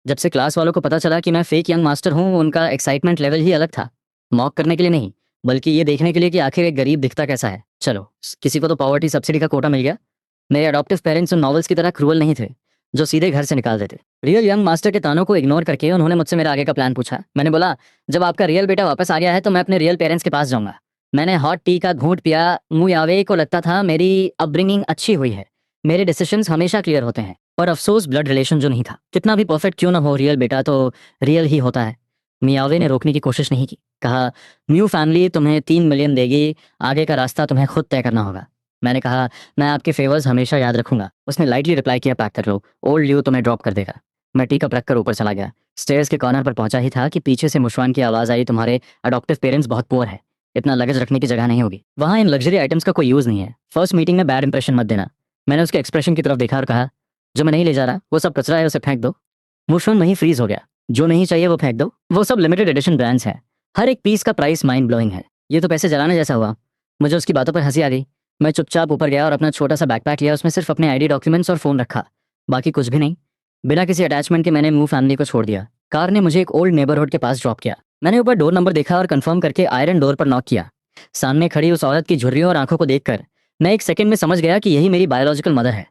जब से क्लास वालों को पता चला कि मैं फेक यंग मास्टर हूँ, उनका एक्साइटमेंट लेवल ही अलग था। मॉक करने के लिए नहीं, बल्कि ये देखने के लिए कि आखिर एक गरीब दिखता कैसा है। चलो, किसी को तो पॉवर्टी सब्सिडी का कोटा मिल गया। मेरे अडॉप्टिव पेरेंट्स उन नॉवेल्स की तरह क्रूअल नहीं थे, जो सीधे घर से निकाल देते। रियल यंग मास्टर के तानों को इग्नोर करके उन्होंने मुझसे मेरा आगे का प्लान पूछा। मैंने बोला, जब आपका रियल बेटा वापस आ गया है तो मैं अपने रियल पेरेंट्स के पास जाऊंगा। मैंने हॉट टी का घूंट पिया। मुयावे को लगता था मेरी अपब्रिंगिंग अच्छी हुई है, मेरे डिसीजंस हमेशा क्लियर होते हैं। पर अफसोस ब्लड रिलेशन जो नहीं था। कितना भी परफेक्ट क्यों ना हो रियल बेटा तो रियल ही होता है। मियावे ने रोकने की कोशिश नहीं की। कहा, न्यू फैमिली तुम्हें 3 मिलियन देगी, आगे का रास्ता तुम्हें खुद तय करना होगा। मैंने कहा, मैं आपके फेवर्स हमेशा याद रखूंगा। उसने लाइटली रिप्लाई किया, पैक कर लो, ओल्ड ल्यू तुम्हें ड्रॉप कर देगा। मैं टी कप रखकर ऊपर चला गया। स्टेयर्स के कॉर्नर पर पहुंचा ही था कि पीछे से मुशवान की आवाज आई, तुम्हारे अडॉप्टिव पेरेंट्स बहुत पुअर है, इतना लगेज रखने की जगह नहीं होगी, वहां इन लग्जरी आइटम्स का कोई यूज नहीं है, फर्स्ट मीटिंग में बैड इंप्रेशन मत देना। मैंने उसके एक्सप्रेशन की तरफ देखा और कहा, जो मैं नहीं ले जा रहा वो सब कचरा है, उसे फेंक दो। मुशवान वहीं फ्रीज हो गया। जो नहीं चाहिए वो फेंक दो, वो सब लिमिटेड एडिशन ब्रांड्स हैं, हर एक पीस का प्राइस माइंड ब्लोइंग है। ये तो पैसे जलाने जैसा हुआ। मुझे उसकी बातों पर हंसी आ गई। मैं चुपचाप ऊपर गया और अपना छोटा सा बैकपैक लिया। उसमें सिर्फ अपने आईडी डॉक्यूमेंट्स और फोन रखा, बाकी कुछ भी नहीं। बिना किसी अटैचमेंट के मैंने मूव फैमिली को छोड़ दिया। कार ने मुझे एक ओल्ड नेबरहुड के पास ड्रॉप किया। मैंने ऊपर डोर नंबर देखा और कंफर्म करके आयरन डोर पर नॉक किया। सामने खड़ी उस औरत की झुर्रियों और आंखों को देखकर मैं एक सेकंड में समझ गया कि यही मेरी बायोलॉजिकल मदर है।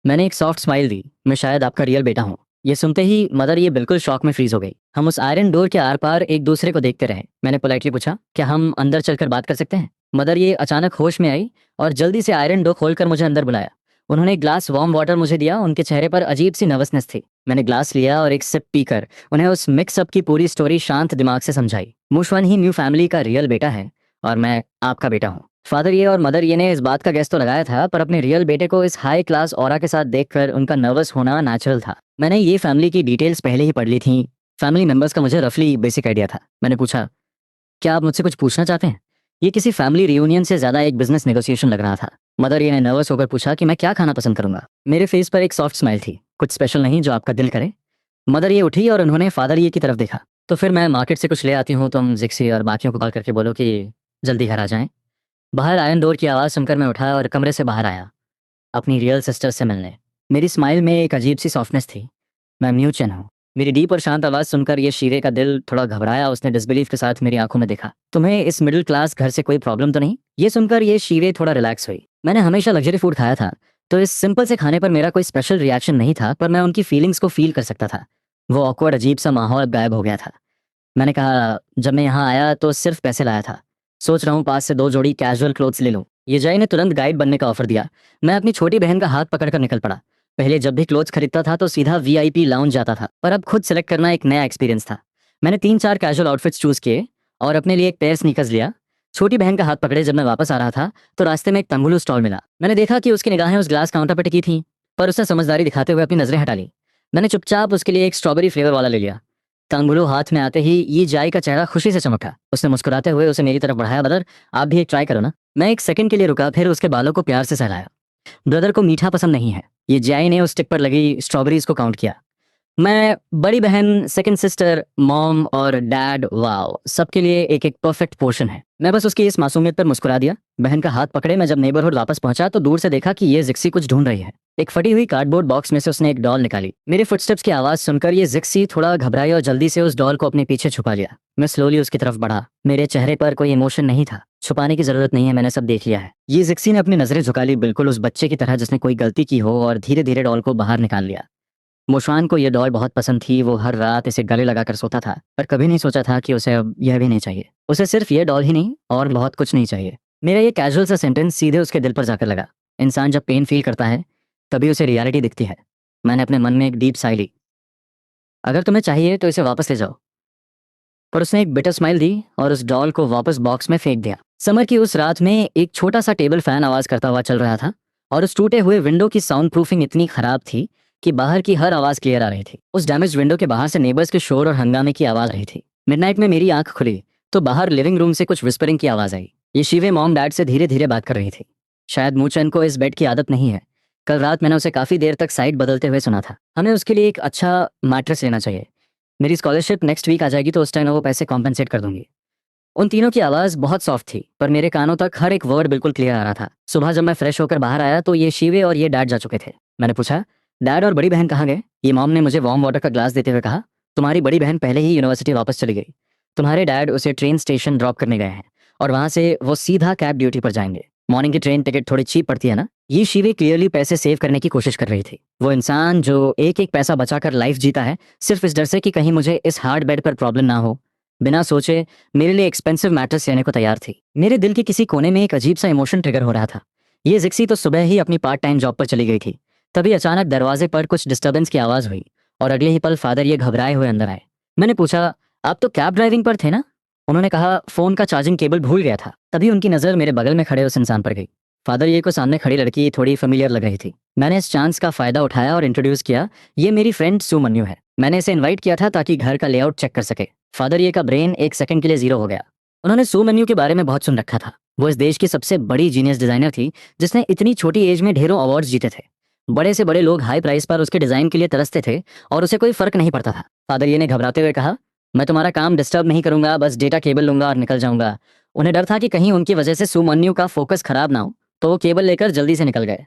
मैंने एक सॉफ्ट स्माइल दी, मैं शायद आपका रियल बेटा हूँ। ये सुनते ही मदर ये बिल्कुल शॉक में फ्रीज हो गई। हम उस आयरन डोर के आर पार एक दूसरे को देखते रहे। मैंने पोलाइटली पूछा, क्या हम अंदर चलकर बात कर सकते हैं? मदर ये अचानक होश में आई और जल्दी से आयरन डोर खोलकर मुझे अंदर बुलाया। उन्होंने एक ग्लास वार्म वाटर मुझे दिया। उनके चेहरे पर अजीब सी नर्वसनेस थी। मैंने ग्लास लिया और एक सिप पीकर उन्हें उस मिक्सअप की पूरी स्टोरी शांत दिमाग से समझाई। मुशवन ही न्यू फैमिली का रियल बेटा है और मैं आपका बेटा हूँ। फादर ये और मदर ये ने इस बात का गेस तो लगाया था, पर अपने रियल बेटे को इस हाई क्लास ऑरा के साथ देखकर उनका नर्वस होना नेचुरल था। मैंने ये फैमिली की डिटेल्स पहले ही पढ़ ली थी। फैमिली मेंबर्स का मुझे रफली बेसिक आइडिया था। मैंने पूछा, क्या आप मुझसे कुछ पूछना चाहते हैं? ये किसी फैमिली रियूनियन से ज्यादा एक बिजनेस नेगोशिएशन लग रहा था। मदर ये ने नर्वस होकर पूछा कि मैं क्या खाना पसंद करूंगा। मेरे फेस पर एक सॉफ्ट स्माइल थी। कुछ स्पेशल नहीं जो आपका दिल करे। मदर ये उठी और उन्होंने फादर ये की तरफ देखा। तो फिर मैं मार्केट से कुछ ले आती हूँ, तुम जिक्सी और बाकियों को कॉल करके बोलो कि जल्दी घर आ जाएं। बाहर आयरन डोर की आवाज़ सुनकर मैं उठा और कमरे से बाहर आया, अपनी रियल सिस्टर से मिलने। मेरी स्माइल में एक अजीब सी सॉफ्टनेस थी। मैं म्यू चेन हूँ। मेरी डीप और शांत आवाज़ सुनकर ये शीरे का दिल थोड़ा घबराया। उसने डिसबिलीफ के साथ मेरी आंखों में देखा। तुम्हें इस मिडिल क्लास घर से कोई प्रॉब्लम तो नहीं? ये सुनकर ये शीरे थोड़ा रिलैक्स हुई। मैंने हमेशा लग्जरी फूड खाया था, तो इस सिंपल से खाने पर मेरा कोई स्पेशल रिएक्शन नहीं था, पर मैं उनकी फीलिंग्स को फील कर सकता था। वो ऑकवर्ड अजीब सा माहौल गायब हो गया था। मैंने कहा, जब मैं यहाँ आया तो सिर्फ पैसे लाया था। सोच रहा हूँ पास से 2 जोड़ी कैजुअल क्लोथ्स ले लूँ। ये जय ने तुरंत गाइड बनने का ऑफर दिया। मैं अपनी छोटी बहन का हाथ पकड़कर निकल पड़ा। पहले जब भी क्लोथ्स खरीदता था तो सीधा वीआईपी लाउंज जाता था, पर अब खुद सेलेक्ट करना एक नया एक्सपीरियंस था। मैंने 3-4 कैजुअल आउटफिट्स चूज किए और अपने लिए एक पेयर स्नीकर्स लिया। छोटी बहन का हाथ पकड़े जब मैं वापस आ रहा था तो रास्ते में एक तंबुलू स्टॉल मिला। मैंने देखा कि उसकी निगाहें उस ग्लास काउंटर पर टिकी थी, पर उसने समझदारी दिखाते हुए अपनी नजरें हटा ली। मैंने चुपचाप उसके लिए एक स्ट्रॉबेरी फ्लेवर वाला ले लिया। तंबुलू हाथ में आते ही ये जाई का चेहरा खुशी से चमका। उसने मुस्कुराते हुए उसे मेरी तरफ बढ़ाया, ब्रदर आप भी एक ट्राई करो ना। मैं एक सेकंड के लिए रुका, फिर उसके बालों को प्यार से सहलाया। ब्रदर को मीठा पसंद नहीं है। ये जाई ने उस टिप पर लगी स्ट्रॉबेरीज को काउंट किया। मैं, बड़ी बहन, सेकंड सिस्टर, मॉम और डैड, वाओ, सबके लिए एक एक परफेक्ट पोर्शन है। मैं बस उसकी इस मासूमियत पर मुस्कुरा दिया। बहन का हाथ पकड़े मैं जब नेबरहुड वापस पहुंचा तो दूर से देखा कि ये जिक्सी कुछ ढूंढ रही है। एक फटी हुई कार्डबोर्ड बॉक्स में से उसने एक डॉल निकाली। मेरे फुटस्टेप्स की आवाज सुनकर ये जिक्सी थोड़ा घबराई और जल्दी से उस डॉल को अपने पीछे छुपा लिया। मैं स्लोली उसकी तरफ बढ़ा। मेरे चेहरे पर कोई इमोशन नहीं था। छुपाने की जरूरत नहीं है, मैंने सब देख लिया है। ये जिक्सी ने अपनी नजरें झुका ली, बिल्कुल उस बच्चे की तरह जिसने कोई गलती की हो, और धीरे धीरे डॉल को बाहर निकाल लिया। मुशवान को यह डॉल बहुत पसंद थी। वो हर रात इसे गले लगाकर सोता था, पर कभी नहीं सोचा था कि उसे अब यह भी नहीं चाहिए। उसे सिर्फ ये डॉल ही नहीं और बहुत कुछ नहीं चाहिए। मेरा ये कैजुअल सा सेंटेंस सीधे उसके दिल पर जाकर लगा। इंसान जब पेन फील करता है तभी उसे रियलिटी दिखती है। मैंने अपने मन में एक डीप साई ली। अगर तुम्हें चाहिए तो इसे वापस ले जाओ। पर उसने एक बिटर स्माइल दी और उस डॉल को वापस बॉक्स में फेंक दिया। समर की उस रात में एक छोटा सा टेबल फैन आवाज करता हुआ चल रहा था और उस टूटे हुए विंडो की साउंड प्रूफिंग इतनी खराब थी कि बाहर की हर आवाज क्लियर आ रही थी। उस डैमेज विंडो के बाहर से नेबर्स के शोर और हंगामे की आवाज रही थी। मिडनाइट में मेरी आंख खुली तो बाहर लिविंग रूम से कुछ विस्परिंग की आवाज आई। ये शिवे मॉम डैड से धीरे धीरे बात कर रही थी। शायद मूचन को इस बेड की आदत नहीं है। कल रात मैंने उसे काफी देर तक साइड बदलते हुए सुना था। हमें उसके लिए एक अच्छा मैट्रेस लेना चाहिए। मेरी स्कॉलरशिप नेक्स्ट वीक आ जाएगी तो उस टाइम वो पैसे कॉम्पेंसेट कर दूंगी। उन तीनों की आवाज बहुत सॉफ्ट थी, पर मेरे कानों तक हर एक वर्ड बिल्कुल क्लियर आ रहा था। सुबह जब मैं फ्रेश होकर बाहर आया तो ये शिवे और ये डैड जा चुके थे। मैंने पूछा, डैड और बड़ी बहन कहाँ गए? ये मॉम ने मुझे वार्म वाटर का ग्लास देते हुए कहा। तुम्हारी बड़ी बहन पहले ही यूनिवर्सिटी वापस चली गई। तुम्हारे डैड उसे ट्रेन स्टेशन ड्रॉप करने गए हैं और वहां से वो सीधा कैब ड्यूटी पर जाएंगे। मॉर्निंग की ट्रेन टिकट थोड़ी चीप पड़ती है ना। ये शीवे क्लियरली पैसे सेव करने की कोशिश कर रही थी। वो इंसान जो एक एक पैसा बचाकर लाइफ जीता है सिर्फ इस डर से कि कहीं मुझे इस हार्ड बेड पर प्रॉब्लम ना हो, बिना सोचे मेरे लिए एक्सपेंसिव मैटर्स लेने को तैयार थी। मेरे दिल के किसी कोने में एक अजीब सा इमोशन ट्रिगर हो रहा था। ये जिक्सी तो सुबह ही अपनी पार्ट टाइम जॉब पर चली गई थी। तभी अचानक दरवाजे पर कुछ डिस्टर्बेंस की आवाज हुई और अगले ही पल फादर ये घबराए हुए अंदर आए। मैंने पूछा, आप तो कैब ड्राइविंग पर थे ना? उन्होंने कहा, फोन का चार्जिंग केबल भूल गया था। तभी उनकी नजर मेरे बगल में खड़े उस इंसान पर गई। फादर ये को सामने खड़ी लड़की थोड़ी फेमिलियर लग रही थी। मैंने इस चांस का फायदा उठाया और इंट्रोड्यूस किया, ये मेरी फ्रेंड सुमन्यु है। मैंने इसे इन्वाइट किया था ताकि घर का लेआउट चेक कर सके। फादर ये का ब्रेन एक सेकंड के लिए जीरो हो गया। उन्होंने सुमन्यु के बारे में बहुत सुन रखा था। वो इस देश की सबसे बड़ी जीनियस डिजाइनर थी जिसने इतनी छोटी एज में ढेरों अवार्ड्स जीते थे। बड़े से बड़े लोग हाई प्राइस पर उसके डिजाइन के लिए तरसते थे और उसे कोई फर्क नहीं पड़ता था। फादर ये ने घबराते हुए कहा, मैं तुम्हारा काम डिस्टर्ब नहीं करूंगा, बस डेटा केबल लूंगा और निकल जाऊंगा। उन्हें डर था कि कहीं उनकी वजह से सुमन्यु का फोकस खराब ना हो, तो वो केबल लेकर जल्दी से निकल गए।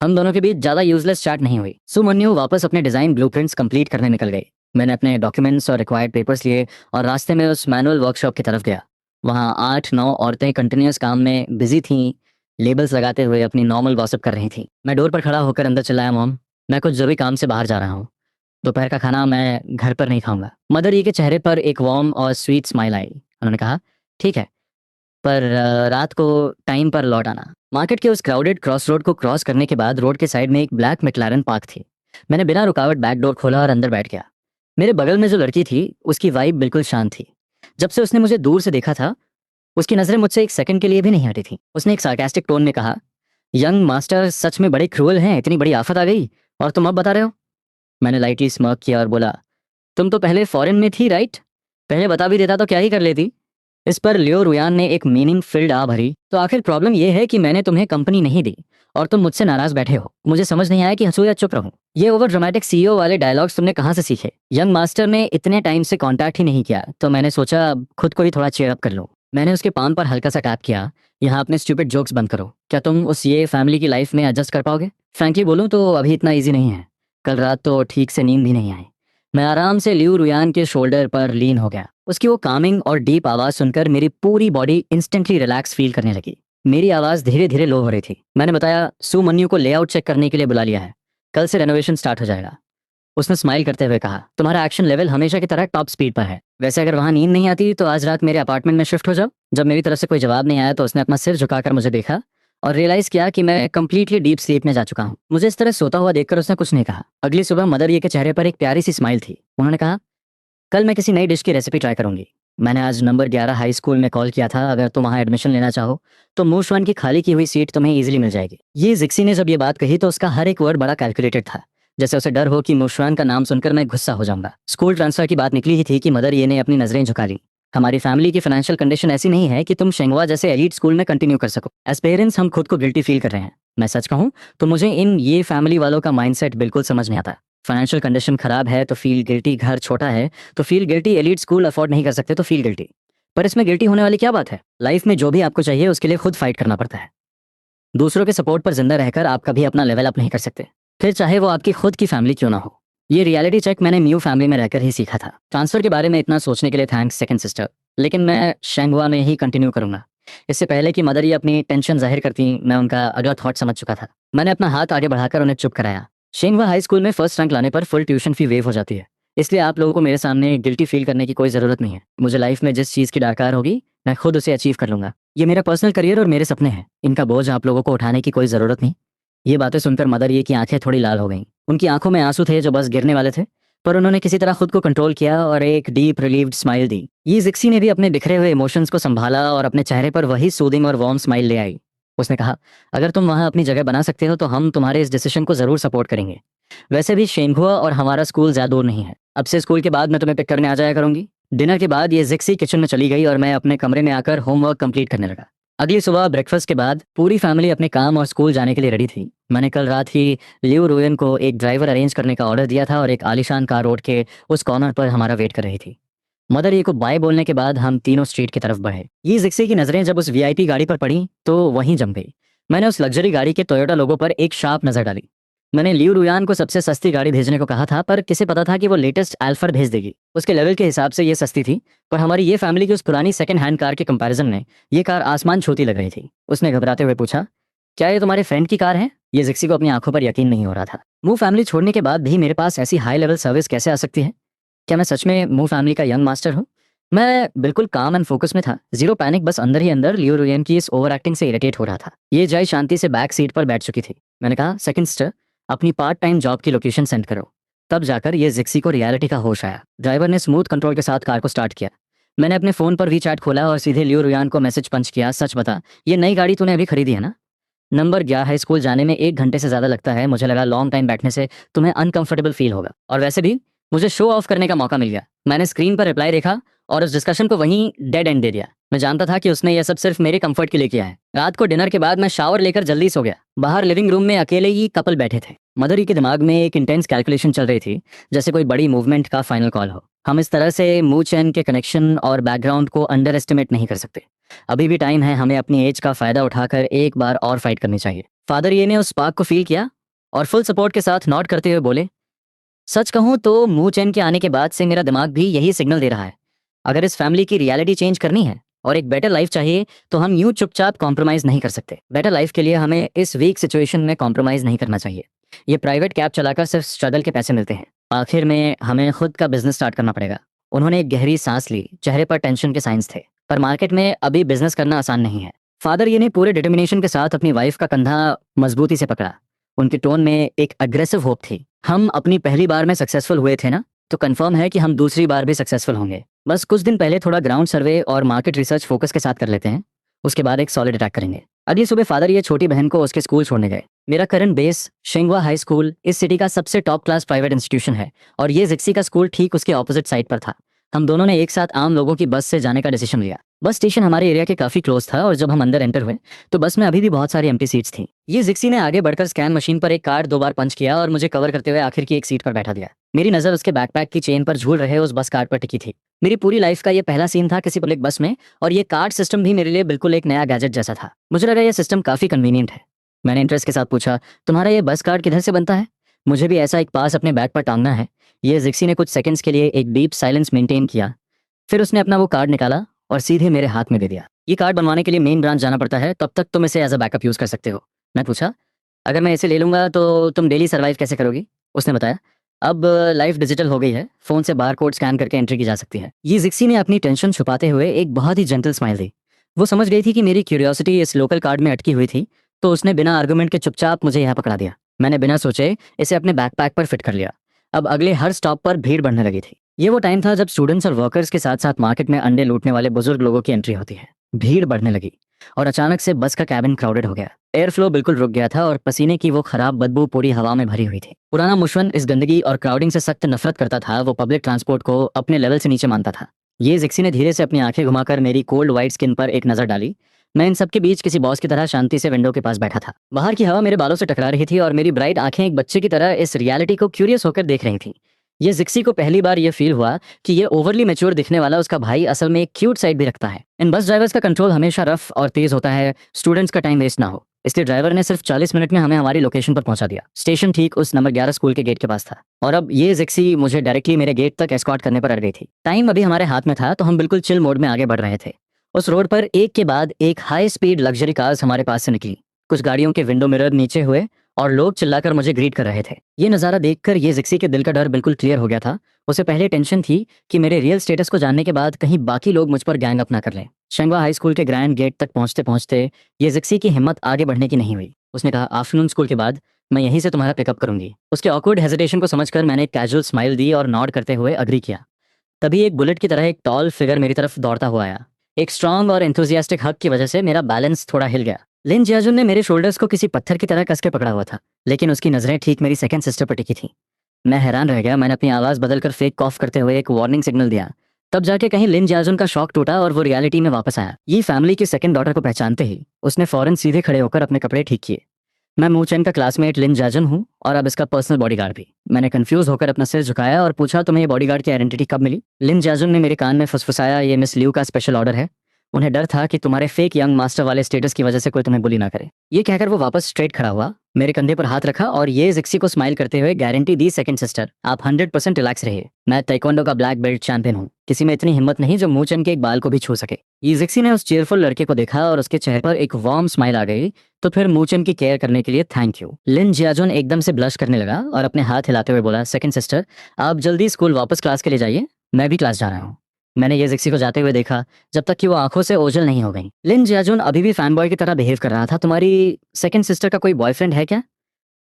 हम दोनों के बीच ज्यादा यूजलेस चैट नहीं हुई। सुमन्यु वापस अपने डिजाइन ब्लूप्रिंट्स कंप्लीट करने निकल गई। मैंने अपने डॉक्यूमेंट्स और रिक्वायर्ड पेपर्स लिए और रास्ते में उस मैनुअल वर्कशॉप की तरफ गया। वहाँ 8-9 औरतें कंटिन्यूस काम में बिजी थीं, लेबल्स लगाते हुए अपनी नॉर्मल गॉसिप कर रही थी। मैं डोर पर खड़ा होकर अंदर चिल्लाया, मॉम मैं कुछ जरूरी काम से बाहर जा रहा हूँ। दोपहर का खाना मैं घर पर नहीं खाऊंगा। मदर ई के चेहरे पर एक वार्म और स्वीट स्माइल आई। उन्होंने कहा, ठीक है, पर रात को टाइम पर लौट आना। मार्केट के उस क्राउडेड क्रॉस रोड को क्रॉस करने के बाद रोड के साइड में एक ब्लैक मैक्लारन पार्क थी। मैंने बिना रुकावट बैक डोर खोला और अंदर बैठ गया। मेरे बगल में जो लड़की थी उसकी वाइब बिल्कुल शांत थी। जब से उसने मुझे दूर से देखा था उसकी नजरें मुझसे एक सेकंड के लिए भी नहीं हटी थी। उसने एक सार्कास्टिक टोन में कहा, यंग मास्टर सच में बड़े क्रूअल हैं, इतनी बड़ी आफत आ गई और तुम अब बता रहे हो? मैंने लाइटली स्मर्क किया और बोला, तुम तो पहले फॉरेन में थी राइट? पहले बता भी देता तो क्या ही कर लेती। इस पर लियो रुयान ने एक मीनिंग फिल्ड आ भरी, तो आखिर प्रॉब्लम यह है कि मैंने तुम्हें कंपनी नहीं दी और तुम मुझसे नाराज बैठे हो। मुझे समझ नहीं आया कि हंसू या चुप रहूं। ये ओवर ड्रामेटिक सीईओ वाले डायलॉग्स तुमने कहाँ से सीखे? यंग मास्टर ने इतने टाइम से कांटेक्ट ही नहीं किया, तो मैंने सोचा खुद को ही थोड़ा चेयर अप कर लूं। मैंने उसके पाम पर हल्का सा टैप किया, यहाँ अपने स्टूपिड जोक्स बंद करो। क्या तुम उस ये फैमिली की लाइफ में एडजस्ट कर पाओगे? फ्रैंकली बोलूं तो अभी इतना ईजी नहीं है। कल रात तो ठीक से नींद भी नहीं आई। मैं आराम से लियू रुयान के शोल्डर पर लीन हो गया। उसकी वो कामिंग और डीप आवाज सुनकर मेरी पूरी बॉडी इंस्टेंटली रिलैक्स फील करने लगी। मेरी आवाज धीरे धीरे लो हो रही थी। मैंने बताया, सुमन्यु को लेआउट चेक करने के लिए बुला लिया है, कल से रेनोवेशन स्टार्ट हो जाएगा। उसने स्माइल करते हुए कहा, तुम्हारा एक्शन लेवल हमेशा की तरह टॉप स्पीड पर है। वैसे अगर वहां नींद नहीं आती तो आज रात मेरे अपार्टमेंट में शिफ्ट हो जाओ। जब मेरी तरफ से कोई जवाब नहीं आया तो उसने अपना सिर झुकाकर मुझे देखा और रियलाइज किया कि मैं कंप्लीटली डीप स्लीप में जा चुका हूँ। मुझे इस तरह सोता हुआ देखकर उसने कुछ नहीं कहा। अगली सुबह मदर ये के चेहरे पर एक प्यारी सी स्माइल थी। उन्होंने कहा, कल मैं किसी नई डिश की रेसिपी ट्राई करूंगी। मैंने आज नंबर 11 हाई स्कूल में कॉल किया था, अगर तुम वहाँ एडमिशन लेना चाहो तो मूश वन की खाली की हुई सीट तुम्हें इजीली मिल जाएगी। ये जिक्सी ने जब ये बात कही तो उसका हर एक वर्ड बड़ा कैलकुलेटेड था, जैसे उसे डर हो कि मूशवान का नाम सुनकर मैं गुस्सा हो जाऊंगा। स्कूल ट्रांसफर की बात निकली ही थी कि मदर ये ने अपनी नजरें झुका ली। हमारी फैमिली की फाइनेंशियल कंडीशन ऐसी नहीं है कि तुम शेंगवा जैसे एलीट स्कूल में कंटिन्यू कर सको। एज पेरेंट्स हम खुद को गिल्टी फील कर रहे हैं। मैं सच कहूँ तो मुझे इन ये फैमिली वालों का माइंडसेट बिल्कुल समझ नहीं आता। फाइनेंशियल कंडीशन खराब है तो फील गिल्टी, घर छोटा है तो feel guilty, elite school afford नहीं कर सकते तो फील गिल्टी। पर इसमें गिल्टी होने वाली क्या बात है? लाइफ में जो भी आपको चाहिए उसके लिए खुद फाइट करना पड़ता है। दूसरों के सपोर्ट पर जिंदा रहकर आप कभी अपना लेवल अप नहीं कर सकते, फिर चाहे वो आपकी खुद की फैमिली क्यों ना हो। ये रियलिटी चेक मैंने म्यू फैमिली में रहकर ही सीखा था। ट्रांसफर के बारे में इतना सोचने के लिए थैंक्स सेकंड सिस्टर, लेकिन मैं शेंगवा में ही कंटिन्यू करूंगा। इससे पहले कि मदर ये अपनी टेंशन जाहिर करती, मैं उनका अगला थॉट समझ चुका था। मैंने अपना हाथ आगे बढ़ाकर उन्हें चुप कराया। शेंगवा हाई स्कूल में फर्स्ट रैंक लाने पर फुल ट्यूशन फी वेव हो जाती है, इसलिए आप लोगों को मेरे सामने गिल्टी फील करने की कोई जरूरत नहीं है। मुझे लाइफ में जिस चीज़ की दरकार होगी मैं खुद उसे अचीव कर लूंगा। ये मेरा पर्सनल करियर और मेरे सपने हैं, इनका बोझ आप लोगों को उठाने की कोई जरूरत नहीं। ये बातें सुनकर मदर ये की आंखें थोड़ी लाल हो गईं। उनकी आंखों में आंसू थे जो बस गिरने वाले थे, पर उन्होंने किसी तरह खुद को कंट्रोल किया और एक डीप रिलीव्ड स्माइल दी। ये जिक्सी ने भी अपने बिखरे हुए इमोशंस को संभाला और अपने चेहरे पर वही सूदिंग और वार्म स्माइल ले आई। उसने कहा, अगर तुम वहां अपनी जगह बना सकते हो तो हम तुम्हारे इस डिसीजन को जरूर सपोर्ट करेंगे। वैसे भी शेंगहुआ और हमारा स्कूल ज्यादा दूर नहीं है। अब से स्कूल के बाद मैं तुम्हें पिक करने आ जाया करूंगी। डिनर के बाद ये जिक्सी किचन में चली गई और मैं अपने कमरे में आकर होमवर्क कंप्लीट करने लगा। अगली सुबह ब्रेकफास्ट के बाद पूरी फैमिली अपने काम और स्कूल जाने के लिए रेडी थी। मैंने कल रात ही लियो रुयन को एक ड्राइवर अरेंज करने का ऑर्डर दिया था और एक आलीशान कार रोड के उस कॉर्नर पर हमारा वेट कर रही थी। मदर ये को बाय बोलने के बाद हम तीनों स्ट्रीट की तरफ बढ़े। ये जिक्सी की नजरें जब उस वीआईपी गाड़ी पर पड़ी तो वहीं जम गई। मैंने उस लग्जरी गाड़ी के टोयोटा लोगो पर एक शार्प नजर डाली। मैंने लियू रुयान को सबसे सस्ती गाड़ी भेजने को कहा था, पर किसे पता था कि वो लेटेस्ट एल्फर भेज देगी। उसके लेवल के हिसाब से ये सस्ती थी, पर हमारी ये फैमिली की उस पुरानी सेकंड हैंड कार के कंपैरिजन में ये कार आसमान छूती लग रही थी। उसने घबराते हुए पूछा, क्या ये तुम्हारे फ्रेंड की कार है? ये जिक्सी को अपनी आंखों पर यकीन नहीं हो रहा था। मूव फैमिली छोड़ने के बाद भी मेरे पास ऐसी हाई लेवल सर्विस कैसे आ सकती है? क्या मैं सच में मूव फैमिली का यंग मास्टर हूँ? मैं बिल्कुल काम एंड फोकस में था, जीरो पैनिक, बस अंदर ही अंदर लियो रुयन की इस ओवर एक्टिंग से इरिटेट हो रहा था। ये जय शांति से बैक सीट पर बैठ चुकी थी। मैंने कहा, सेकंड स्टर, अपनी पार्ट टाइम जॉब की लोकेशन सेंड करो। तब जाकर ये जिक्सी को रियलिटी का होश आया। ड्राइवर ने स्मूथ कंट्रोल के साथ कार को स्टार्ट किया। मैंने अपने फोन पर वी चैट खोला और सीधे लियो रुयान को मैसेज पंच किया, सच बता, ये नई गाड़ी तूने अभी खरीदी है ना? नंबर गया है, स्कूल जाने में 1 घंटे से ज्यादा लगता है, मुझे लगा लॉन्ग टाइम बैठने से तुम्हें अनकंफर्टेबल फील होगा, और वैसे भी मुझे शो ऑफ करने का मौका मिल गया। मैंने स्क्रीन पर रिप्लाई देखा और उस डिस्कशन को वहीं डेड एंड दे दिया। मैं जानता था कि उसने यह सब सिर्फ मेरे कंफर्ट के लिए किया है। रात को डिनर के बाद मैं शावर लेकर जल्दी सो गया। बाहर लिविंग रूम में अकेले ही कपल बैठे थे। मदरी के दिमाग में एक इंटेंस कैलकुलेशन चल रही थी, जैसे कोई बड़ी मूवमेंट का फाइनल कॉल हो। हम इस तरह से मूव चैन के कनेक्शन और बैकग्राउंड को अंडर एस्टिमेट नहीं कर सकते। अभी भी टाइम है, हमें अपनी एज का फायदा उठाकर एक बार और फाइट करनी चाहिए। फादर ये ने उस स्पार्क को फील किया और फुल सपोर्ट के साथ नॉट करते हुए बोले, सच कहूं तो मूव चैन के आने के बाद से मेरा दिमाग भी यही सिग्नल दे रहा है। अगर इस फैमिली की रियलिटी चेंज करनी है और एक बेटर लाइफ चाहिए, तो हम यूं चुपचाप कॉम्प्रोमाइज नहीं कर सकते। बेटर लाइफ के लिए हमें इस वीक सिचुएशन में कॉम्प्रोमाइज नहीं करना चाहिए। ये प्राइवेट कैब चलाकर सिर्फ स्ट्रगल के पैसे मिलते हैं। आखिर में हमें खुद का बिजनेस स्टार्ट करना पड़ेगा। उन्होंने एक गहरी सांस ली, चेहरे पर टेंशन के साइंस थे, पर मार्केट में अभी बिजनेस करना आसान नहीं है। फादर ये ने पूरे डिटर्मिनेशन के साथ अपनी वाइफ का कंधा मजबूती से पकड़ा। उनके टोन में एक अग्रेसिव होप थी। हम अपनी पहली बार में सक्सेसफुल हुए थे ना, तो कंफर्म है कि हम दूसरी बार भी सक्सेसफुल होंगे। बस कुछ दिन पहले थोड़ा ग्राउंड सर्वे और मार्केट रिसर्च फोकस के साथ कर लेते हैं, उसके बाद एक सॉलिड अटैक करेंगे। अगली सुबह फादर ये छोटी बहन को उसके स्कूल छोड़ने गए। मेरा करंट बेस शिंगवा हाई स्कूल इस सिटी का सबसे टॉप क्लास प्राइवेट इंस्टीट्यूशन है, और ये जिक्सी का स्कूल ठीक उसके ऑपोजिट साइड पर था। हम दोनों ने एक साथ आम लोगों की बस से जाने का डिसीजन लिया। बस स्टेशन हमारे एरिया के काफी क्लोज था, और जब हम अंदर एंटर हुए तो बस में अभी भी बहुत सारी एम्प्टी सीट्स थी। ये जिक्सी ने आगे बढ़कर स्कैन मशीन पर एक कार्ड 2 बार पंच किया और मुझे कवर करते हुए आखिर की एक सीट पर बैठा दिया। मेरी नजर उसके बैकपैक की चेन पर झूल रहे उस बस कार्ड पर टिकी थी। मेरी पूरी लाइफ का ये पहला सीन था किसी पब्लिक बस में, और ये कार्ड सिस्टम भी मेरे लिए बिल्कुल एक नया गैजेट जैसा था। मुझे लगा ये सिस्टम काफी कन्वीनियंट है। मैंने इंटरेस्ट के साथ पूछा, तुम्हारा ये बस कार्ड किधर से बनता है? मुझे भी ऐसा एक पास अपने बैग पर टांगना है। ये जिक्सी ने कुछ सेकंड्स के लिए एक डीप साइलेंस मेंटेन किया, फिर उसने अपना वो कार्ड निकाला और सीधे मेरे हाथ में दे दिया। ये कार्ड बनवाने के लिए मेन ब्रांच जाना पड़ता है, तब तक तुम इसे एज अ बैकअप यूज कर सकते हो। मैं पूछा, अगर मैं इसे ले लूंगा तो तुम डेली सर्वाइव कैसे करोगी? उसने बताया, अब लाइफ डिजिटल हो गई है, फोन से बार कोड स्कैन करके एंट्री की जा सकती है। ये जिक्सी ने अपनी टेंशन छुपाते हुए एक बहुत ही जेंटल स्माइल दी। वो समझ गई थी कि मेरी क्यूरियोसिटी इस लोकल कार्ड में अटकी हुई थी, तो उसने बिना आर्गुमेंट के चुपचाप मुझे यहाँ पकड़ा दिया। मैंने बिना सोचे इसे अपने बैकपैक पर फिट कर लिया। अब अगले हर स्टॉप पर भीड़ बढ़ने लगी थी। ये वो टाइम था जब स्टूडेंट्स और वर्कर्स के साथ साथ मार्केट में अंडे लूटने वाले बुजुर्ग लोगों की एंट्री होती है। भीड़ बढ़ने लगी और अचानक से बस का कैबिन क्राउडेड हो गया। एयर फ्लो बिल्कुल रुक गया था और पसीने की वो खराब बदबू पूरी हवा में भरी हुई थी। पुराना मुशवन इस गंदगी और क्राउडिंग से सख्त नफरत करता था। वो पब्लिक ट्रांसपोर्ट को अपने लेवल से नीचे मानता था। ये जिक्सी ने धीरे से अपनी आंखें घुमाकर मेरी कोल्ड व्हाइट स्किन पर एक नजर डाली। मैं इन सबके बीच किसी बॉस की तरह शांति से विंडो के पास बैठा था। बाहर की हवा मेरे बालों से टकरा रही थी और मेरी ब्राइट आंखें एक बच्चे की तरह इस रियलिटी को क्यूरियस होकर देख रही थी। ये जिक्सी को पहली बार ये फील हुआ कि ये ओवरली मैच्योर दिखने वाला उसका भाई असल में एक क्यूट साइड भी रखता है। इन बस ड्राइवर्स का कंट्रोल हमेशा रफ और तेज होता है, स्टूडेंट्स का टाइम वेस्ट ना हो, इसलिए ड्राइवर ने सिर्फ 40 मिनट में हमें हमारी लोकेशन पर पहुंचा दिया। स्टेशन ठीक उस नंबर 11 स्कूल के गेट के पास था, और अब ये जिक्सी मुझे डायरेक्टली मेरे गेट तक एस्कॉर्ट करने पर अड़ गई थी। टाइम अभी हमारे हाथ में था, तो हम बिल्कुल चिल मोड में आगे बढ़ रहे थे। उस रोड पर एक के बाद एक हाई स्पीड लग्जरी कार्स हमारे पास से निकली। कुछ गाड़ियों के विंडो मिरर नीचे हुए और लोग चिल्लाकर मुझे ग्रीट कर रहे थे। ये नज़ारा देखकर ये जिक्सी के दिल का डर बिल्कुल क्लियर हो गया था। उसे पहले टेंशन थी कि मेरे रियल स्टेटस को जानने के बाद कहीं बाकी लोग मुझ पर गैंग अप ना कर लें। शंगवा हाई स्कूल के ग्रैंड गेट तक पहुंचते पहुंचते ये जिक्सी की हिम्मत आगे बढ़ने की नहीं हुई। उसने कहा, आफ्टरनून स्कूल के बाद मैं यहीं से तुम्हारा पिकअप करूंगी। उसके ऑकवर्ड हेजिटेशन को समझकर मैंने एक कैजुअल स्माइल दी और नॉड करते हुए अग्री किया। तभी एक बुलेट की तरह एक टॉल फिगर मेरी तरफ दौड़ता हुआ आया। एक स्ट्रांग और एंथुजियास्टिक हक की वजह से मेरा बैलेंस थोड़ा हिल गया। लिन जियाजुन ने मेरे शोल्डर्स को किसी पत्थर की तरह कस के पकड़ा हुआ था, लेकिन उसकी नजरें ठीक मेरी सेकंड सिस्टर पर टिकी थी। मैं हैरान रह गया। मैंने अपनी आवाज़ बदलकर फेक कॉफ करते हुए एक वार्निंग सिग्नल दिया। तब जाके कहीं लिन जियाजुन का शौक टूटा और वो रियलिटी में वापस आया। ये फैमिली की सेकंड डॉटर को पहचानते ही उसने फौरन सीधे खड़े होकर अपने कपड़े ठीक किए। मैं मूचेन का क्लासमेट लिन जियाजुन हूँ और अब इसका पर्सनल बॉडीगार्ड भी। मैंने कंफ्यूज होकर अपना सिर झुकाया और पूछा, तुम्हें ये बॉडीगार्ड की आइडेंटिटी कब मिली? लिन जियाजुन ने मेरे कान में फुसफुसाया, ये मिस लियू का स्पेशल ऑर्डर है। उन्हें डर था कि तुम्हारे फेक यंग मास्टर वाले स्टेटस की वजह से कोई तुम्हें बुली ना करे। ये कहकर वो वापस स्ट्रेट खड़ा हुआ, मेरे कंधे पर हाथ रखा और ये जिक्सी को स्माइल करते हुए गारंटी दी, सेकंड सिस्टर आप 100% रिलैक्स रहिए। मैं ताइक्वांडो का ब्लैक बेल्ट चैंपियन हूँ, किसी में इतनी हिम्मत नहीं जो मूचन के एक बाल को भी छू सके। ये जिक्सी ने उस चीयरफुल लड़के को देखा और उसके चेहरे पर एक वार्म स्माइल आ गई। तो फिर मूचन की केयर करने के लिए थैंक यू। लिन जियाजुन एकदम से ब्लश करने लगा और अपने हाथ हिलाते हुए बोला, सेकंड सिस्टर आप जल्दी स्कूल वापस क्लास के लिए जाइए, मैं भी क्लास जा रहा हूँ। मैंने ये जिक्सी को जाते हुए देखा जब तक कि वो आंखों से ओझल नहीं हो गई। लिन जियाजुन अभी भी फैन बॉय की तरह बिहेव कर रहा था। तुम्हारी सेकंड सिस्टर का कोई बॉयफ्रेंड है क्या?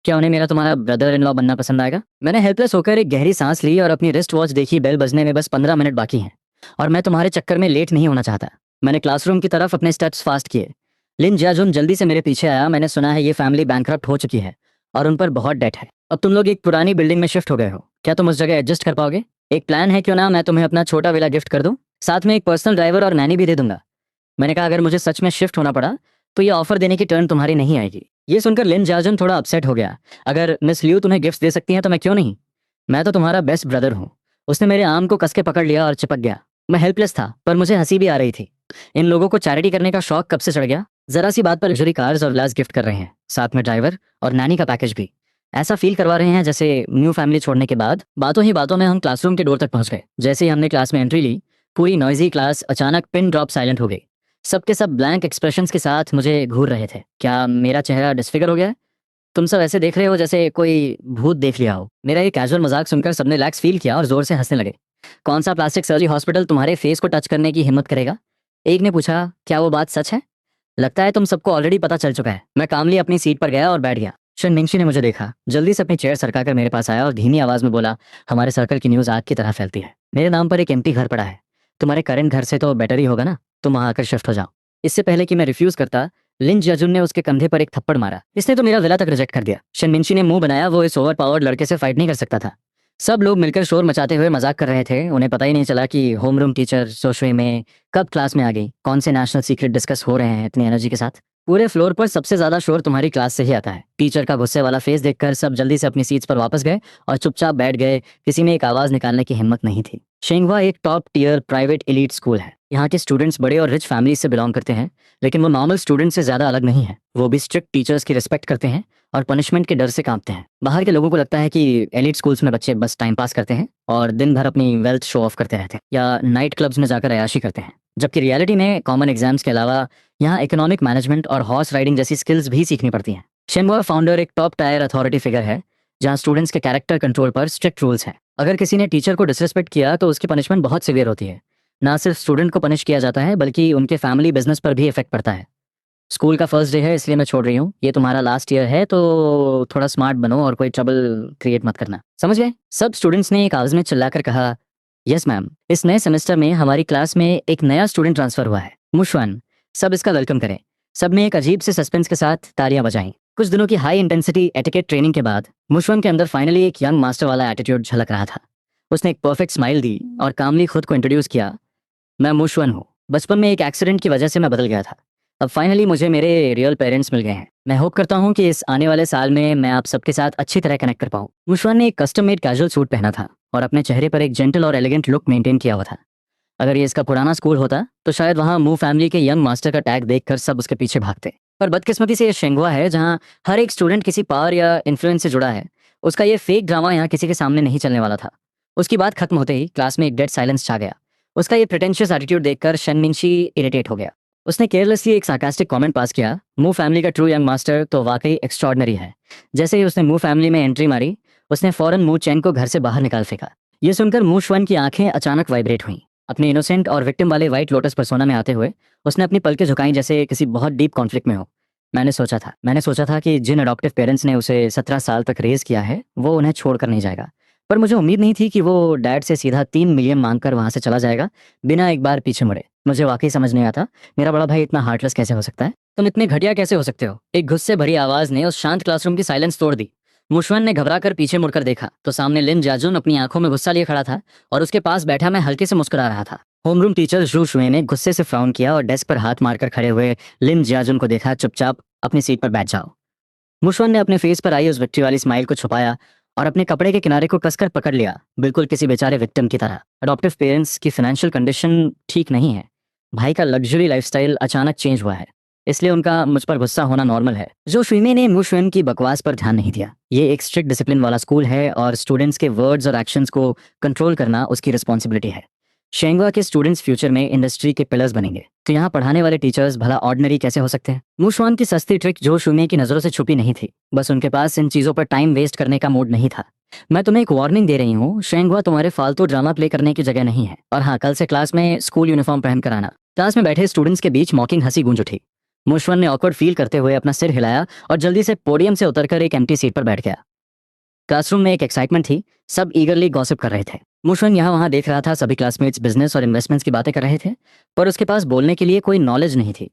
क्या उन्हें मेरा तुम्हारा ब्रदर इन लॉ बनना पसंद आएगा? मैंने हेल्पलेस होकर एक गहरी सांस ली और अपनी रिस्ट वॉच देखी, बेल बजने में बस 15 मिनट बाकी हैं और मैं तुम्हारे चक्कर में लेट नहीं होना चाहता। मैंने क्लासरूम की तरफ अपने स्टेप्स फास्ट किए। लिन जियाजुन जल्दी से मेरे पीछे आया। मैंने सुना है ये फैमिली बैंकरप्ट हो चुकी है और उन पर बहुत डेट है। अब तुम लोग एक पुरानी बिल्डिंग में शिफ्ट हो गए हो, क्या तुम उस जगह एडजस्ट कर पाओगे? एक प्लान है, क्यों ना मैं तुम्हें अपना छोटा विला गिफ्ट कर दूं, साथ में एक पर्सनल ड्राइवर और नैनी भी दे दूंगा। मैंने कहा अगर मुझे सच में शिफ्ट होना पड़ा तो ये ऑफर देने की टर्न तुम्हारी नहीं आएगी। ये सुनकर लिन जार्जन थोड़ा अपसेट हो गया। अगर मिस लियू तुम्हें गिफ्ट दे सकती हैं तो मैं क्यों नहीं, मैं तो तुम्हारा बेस्ट ब्रदर हूँ। उसने मेरे आर्म को कस के पकड़ लिया और चिपक गया। मैं हेल्पलेस था पर मुझे हंसी भी आ रही थी। इन लोगों को चैरिटी करने का शौक कब से चढ़ गया? जरा सी बात पर लग्जरी कार्स और विलास गिफ्ट कर रहे हैं, साथ में ड्राइवर और नानी का पैकेज भी। ऐसा फील करवा रहे हैं जैसे न्यू फैमिली छोड़ने के बाद। बातों ही बातों में हम क्लासरूम के डोर तक पहुंच गए। जैसे ही हमने क्लास में एंट्री ली, पूरी नॉइजी क्लास अचानक पिन ड्रॉप साइलेंट हो गई। सबके सब ब्लैंक एक्सप्रेशंस के साथ मुझे घूर रहे थे। क्या मेरा चेहरा डिसफिगर हो गया है? तुम सब ऐसे देख रहे हो जैसे कोई भूत देख लिया हो। मेरा ये कैजुअल मजाक सुनकर सबने रिलैक्स फील किया और जोर से हंसने लगे। कौन सा प्लास्टिक सर्जरी हॉस्पिटल तुम्हारे फेस को टच करने की हिम्मत करेगा? एक ने पूछा, क्या वो बात सच है? लगता है तुम सबको ऑलरेडी पता चल चुका है। मैं कामली अपनी सीट पर गया और बैठ गया। शन मिंगशी ने मुझे देखा, जल्दी से अपनी चेयर सरकाकर मेरे पास आया और धीमी आवाज में बोला, हमारे सर्कल की न्यूज आग की तरह फैलती है। मेरे नाम पर एक एम्प्टी घर पड़ा है। तुम्हारे करंट घर से तो बेटर ही होगा ना, तुम वहां आकर शिफ्ट हो जाओ। इससे पहले कि मैं रिफ्यूज करता, लिन जियाजुन ने उसके कंधे पर एक थप्पड़ मारा। इसने तो मेरा विला तक रिजेक्ट कर दिया। शनमिंशी ने मुंह बनाया, वो इस ओवर पावर्ड लड़के से फाइट नहीं कर सकता था। सब लोग मिलकर शोर मचाते हुए मजाक कर रहे थे। उन्हें पता ही नहीं चला कि होमरूम टीचर सोशवे में कब क्लास में आ गई, कौन से नेशनल सीक्रेट डिस्कस हो रहे हैं इतनी एनर्जी के साथ। पूरे फ्लोर पर सबसे ज्यादा शोर तुम्हारी क्लास से ही आता है। टीचर का गुस्से वाला फेस देखकर सब जल्दी से अपनी सीट्स पर वापस गए और चुपचाप बैठ गए। किसी में एक आवाज निकालने की हिम्मत नहीं थी। शेंगवा एक top tier private elite school है। यहाँ के स्टूडेंट्स बड़े और रिच फैमिली से बिलोंग करते हैं, लेकिन वो नॉर्मल स्टूडेंट से ज्यादा अलग नहीं है। वो भी स्ट्रिक्ट टीचर्स की रिस्पेक्ट करते हैं और पनिशमेंट के डर से कांपते हैं। बाहर के लोगों को लगता है कि एलीट स्कूल्स में बच्चे बस टाइम पास करते हैं और दिन भर अपनी वेल्थ शो ऑफ करते रहते हैं या नाइट क्लब्स में जाकर अयाशी करते हैं, जबकि रियलिटी में कॉमन एग्जाम्स के अलावा यहाँ इकोनॉमिक मैनेजमेंट और हॉर्स राइडिंग जैसी स्किल्स भी सीखनी पड़ती हैं। शेनबुआ फाउंडर एक टॉप टायर अथॉरिटी फिगर है, जहाँ स्टूडेंट्स के कैरेक्टर कंट्रोल पर स्ट्रिक्ट रूल्स हैं। अगर किसी ने टीचर को डिसरिस्पेक्ट किया तो उसकी पनिशमेंट बहुत सीवियर होती है। ना सिर्फ स्टूडेंट को पनिश किया जाता है बल्कि उनके फैमिली बिजनेस पर भी इफेक्ट पड़ता है। स्कूल का फर्स्ट डे है इसलिए मैं छोड़ रही हूँ। ये तुम्हारा लास्ट ईयर है तो थोड़ा स्मार्ट बनो और कोई ट्रबल क्रिएट मत करना, समझ गए? सब स्टूडेंट्स ने एक आवाज में चिल्लाकर कहा, यस मैम। इस नए सेमेस्टर में हमारी क्लास में एक नया स्टूडेंट ट्रांसफर हुआ है, मुशवान। सब इसका वेलकम करें। सब ने एक अजीब से सस्पेंस के साथ तालियां बजाईं। कुछ दिनों की हाई इंटेंसिटी एटिकेट ट्रेनिंग के बाद मुशवान के अंदर फाइनली एक यंग मास्टर वाला एटीट्यूड झलक रहा था। उसने एक परफेक्ट स्माइल दी और कामली खुद को इंट्रोड्यूस किया, मैं मुशवान हूँ। बचपन में एक एक्सीडेंट की वजह से मैं बदल गया था। अब फाइनली मुझे मेरे रियल पेरेंट्स मिल गए हैं। मैं होप करता हूँ कि इस आने वाले साल में मैं आप सबके साथ अच्छी तरह कनेक्ट कर पाऊँ। मुशवान ने एक कस्टम मेड कैजुअल सूट पहना था और अपने चेहरे पर एक जेंटल और एलिगेंट लुक मेंटेन किया हुआ था। अगर ये इसका पुराना स्कूल होता तो शायद वहाँ मू फैमिली के यंग मास्टर का टैग देखकर सब उसके पीछे भागते। पर बदकिस्मती से ये शेंगुआ है जहाँ हर एक स्टूडेंट किसी पावर या इन्फ्लुएंस से जुड़ा है। उसका ये फेक ड्रामा यहाँ किसी के सामने नहीं चलने वाला था। उसकी बात खत्म होते ही क्लास में एक डेड साइलेंस छा गया। उसका ये प्रिटेंशियस एटीट्यूड देखकर शनमिंशी इरिटेट हो गया। उसने केयरलेसली एक सार्कास्टिक कमेंट पास किया, मू फैमिली का ट्रू यंग मास्टर तो वाकई एक्स्ट्रॉर्डनरी है। जैसे ही उसने मू फैमिली में एंट्री मारी, उसने फौरन मू चेंग को घर से बाहर निकाल फेंका। ये सुनकर मू शुआन की आंखें अचानक वाइब्रेट हुईं। अपने इनोसेंट और विक्टिम वाले व्हाइट लोटस पर्सोना में आते हुए उसने अपनी पलकें झुकाई जैसे किसी बहुत डीप कॉन्फ्लिक्ट में हो। मैंने सोचा था कि जिन अडॉप्टिव पेरेंट्स ने उसे 17 साल तक रेज किया है वो उन्हें छोड़कर नहीं जाएगा। पर मुझे उम्मीद नहीं थी कि वो डैड से सीधा 3 मिलियन मांगकर वहां से चला जाएगा बिना एक बार पीछे मुड़े। मुझे वाकई समझ नहीं आता मेरा बड़ा भाई इतना हार्टलेस कैसे हो सकता है। तुम इतने घटिया कैसे हो सकते हो? एक गुस्से भरी आवाज ने उस शांत क्लासरूम की साइलेंस तोड़ दी। मुशवान ने घबराकर पीछे मुड़कर देखा तो सामने लिन जाजुन अपनी आंखों में गुस्सा लिए खड़ा था और उसके पास बैठा मैं हल्के से मुस्कुरा रहा था। होमरूम टीचर जू शुए ने गुस्से से फ्राउन किया और डेस्क पर हाथ मारकर खड़े हुए लिन जाजुन को देखा, चुपचाप अपनी सीट पर बैठ जाओ। मुशवान ने अपने फेस पर आई उस विक्ट्री वाली स्माइल को छुपाया और अपने कपड़े के किनारे को कसकर पकड़ लिया, बिल्कुल किसी बेचारे विक्टिम की तरह। अडॉप्टिव पेरेंट्स की फाइनेंशियल कंडीशन ठीक नहीं है, भाई का लग्जरी लाइफस्टाइल अचानक चेंज हुआ है, इसलिए उनका मुझ पर गुस्सा होना नॉर्मल है। जो शुइमे ने मू शुएन की बकवास पर ध्यान नहीं दिया। ये एक स्ट्रिक्ट डिसिप्लिन वाला स्कूल है और स्टूडेंट्स के वर्ड्स और एक्शंस को कंट्रोल करना उसकी रिस्पॉन्सिबिलिटी है। शेंगवा के स्टूडेंट्स फ्यूचर में इंडस्ट्री के पिलर्स बनेंगे, तो यहाँ पढ़ाने वाले टीचर्स भला ऑर्डिनरी कैसे हो सकते हैं? मुशवान की सस्ती ट्रिक जो शुमे की नजरों से छुपी नहीं थी, बस उनके पास इन चीजों पर टाइम वेस्ट करने का मूड नहीं था। मैं तुम्हें एक वार्निंग दे रही हूँ, शेंगवा तुम्हारे फालतू ड्रामा प्ले करने की जगह नहीं है। और हाँ, कल से क्लास में स्कूल यूनिफॉर्म पहन कर आना। क्लास में बैठे स्टूडेंट्स के बीच मॉकिंग हंसी गूंज उठी। मुशवन ने ऑकवर्ड फील करते हुए अपना सिर हिलाया और जल्दी से पोडियम से उतरकर एक एम्प्टी सीट पर बैठ गया। क्लासरूम में एक एक्साइटमेंट थी, सब ईगरली गॉसिप कर रहे थे। मुशवन यहाँ वहाँ देख रहा था, सभी क्लासमेट्स बिजनेस और इन्वेस्टमेंट्स की बातें कर रहे थे, पर उसके पास बोलने के लिए कोई नॉलेज नहीं थी।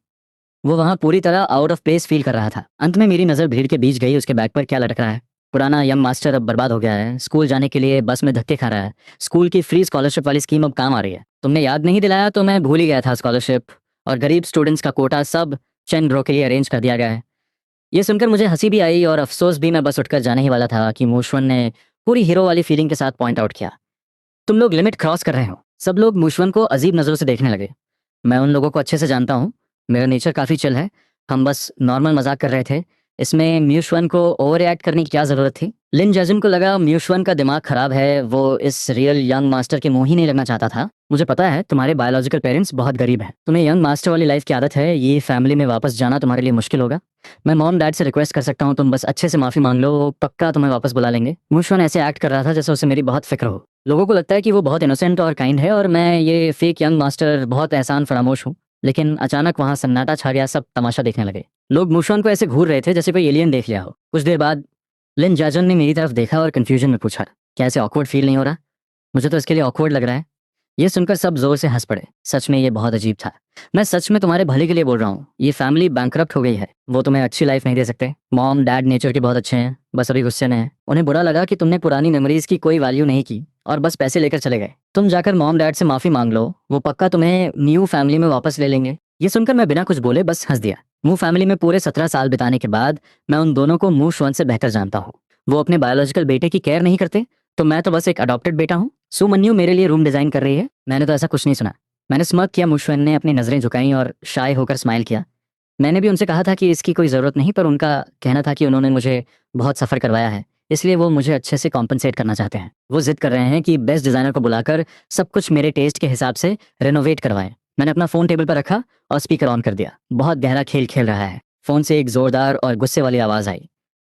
वो वहाँ पूरी तरह आउट ऑफ प्लेस फील कर रहा था। अंत में मेरी नज़र भीड़ के बीच गई, उसके बैग पर क्या लटक रहा है। पुराना यंग मास्टर अब बर्बाद हो गया है, स्कूल जाने के लिए बस में धक्के खा रहा है। स्कूल की फ्री स्कॉलरशिप वाली स्कीम अब काम आ रही है। तुमने याद नहीं दिलाया तो मैं भूल ही गया था। स्कॉलरशिप और गरीब स्टूडेंट्स का कोटा सब चंद रो के लिए अरेंज कर दिया गया है। ये सुनकर मुझे हंसी भी आई और अफसोस भी। मैं बस उठकर जाने ही वाला था कि मुशवन ने पूरी हीरो वाली फीलिंग के साथ पॉइंट आउट किया, तुम लोग लिमिट क्रॉस कर रहे हो। सब लोग मुशवन को अजीब नज़रों से देखने लगे। मैं उन लोगों को अच्छे से जानता हूँ, मेरा नेचर काफ़ी चिल है। हम बस नॉर्मल मजाक कर रहे थे, इसमें म्यूशवन को ओवर रिएक्ट करने की क्या ज़रूरत थी? लिन जैजुन को लगा म्यूशवन का दिमाग खराब है, वो इस रियल यंग मास्टर के मुंह ही नहीं लगना चाहता था। मुझे पता है तुम्हारे बायोलॉजिकल पेरेंट्स बहुत गरीब हैं, तुम्हें यंग मास्टर वाली लाइफ की आदत है, ये फैमिली में वापस जाना तुम्हारे लिए मुश्किल होगा। मैं मॉम डैड से रिक्वेस्ट कर सकता हूँ, तुम बस अच्छे से माफ़ी मांग लो, पक्का तुम्हें वापस बुला लेंगे। म्यूशवन ऐसे एक्ट कर रहा था जैसे उसे मेरी बहुत फिक्र हो। लोगों को लगता है कि वो बहुत इनोसेंट और काइंड है और मैं ये फेक यंग मास्टर बहुत एहसान फरामोश हूँ। लेकिन अचानक वहाँ सन्नाटा छा गया, सब तमाशा देखने लगे। लोग मुशवान को ऐसे घूर रहे थे जैसे कोई एलियन देख लिया हो। कुछ देर बाद लिन जाजन ने मेरी तरफ देखा और कंफ्यूजन में पूछा, क्या ऐसे ऑकवर्ड फील नहीं हो रहा? मुझे तो इसके लिए ऑकवर्ड लग रहा है। ये सुनकर सब जोर से हंस पड़े। सच में ये बहुत अजीब था। मैं सच में तुम्हारे भले के लिए बोल रहा हूँ। ये फैमिली बैंकरप्ट हो गई है, वो तुम्हें अच्छी लाइफ नहीं दे सकते। मॉम डैड नेचर के बहुत अच्छे हैं, बस अभी गुस्से में हैं। उन्हें बुरा लगा कि तुमने पुरानी मेमोरीज की कोई वैल्यू नहीं की और बस पैसे लेकर चले गए। तुम जाकर मॉम डैड से माफी मांग लो, वो पक्का तुम्हें न्यू फैमिली में वापस ले लेंगे। ये सुनकर मैं बिना कुछ बोले बस हंस दिया। मुंह फैमिली में पूरे 17 साल बिताने के बाद मैं उन दोनों को मुंह श्वन से बेहतर जानता हूँ। वो अपने बायोलॉजिकल बेटे की केयर नहीं करते, तो मैं तो बस एक अडॉप्टेड बेटा हूँ। सुमन्यु मेरे लिए रूम डिजाइन कर रही है, मैंने तो ऐसा कुछ नहीं सुना। मैंने स्मर्क किया, मुशवन ने अपनी नजरें झुकाई और शाय होकर स्माइल किया। मैंने भी उनसे कहा था कि इसकी कोई ज़रूरत नहीं, पर उनका कहना था कि उन्होंने मुझे बहुत सफ़र करवाया है, इसलिए वो मुझे अच्छे से कॉम्पनसेट करना चाहते हैं। वो जिद कर रहे हैं कि बेस्ट डिज़ाइनर को बुलाकर सब कुछ मेरे टेस्ट के हिसाब से रेनोवेट करवाएं। मैंने अपना फ़ोन टेबल पर रखा और स्पीकर ऑन कर दिया। बहुत गहरा खेल खेल रहा है। फ़ोन से एक ज़ोरदार और गुस्से वाली आवाज़ आई,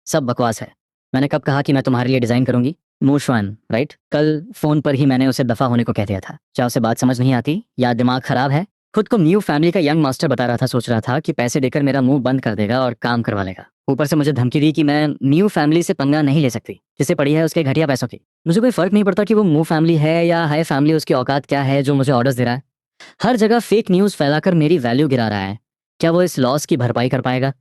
सब बकवास है। मैंने कब कहा कि मैं तुम्हारे लिए डिज़ाइन करूंगी? मुशवान, राइट? कल फ़ोन पर ही मैंने उसे दफ़ा होने को कह दिया था। क्या उसे बात समझ नहीं आती या दिमाग ख़राब है? खुद को न्यू फैमिली का यंग मास्टर बता रहा था, सोच रहा था कि पैसे देकर मेरा मुंह बंद कर देगा और काम करवा लेगा। ऊपर से मुझे धमकी दी कि मैं न्यू फैमिली से पंगा नहीं ले सकती, जिसे पड़ी है उसके घटिया पैसों की। मुझे कोई फर्क नहीं पड़ता कि वो मूव फैमिली है या हाई फैमिली, उसकी औकात क्या है जो मुझे ऑर्डर्स दे रहा है? हर जगह फेक न्यूज़ फैलाकर मेरी वैल्यू गिरा रहा है। क्या वो इस लॉस की भरपाई कर पाएगा?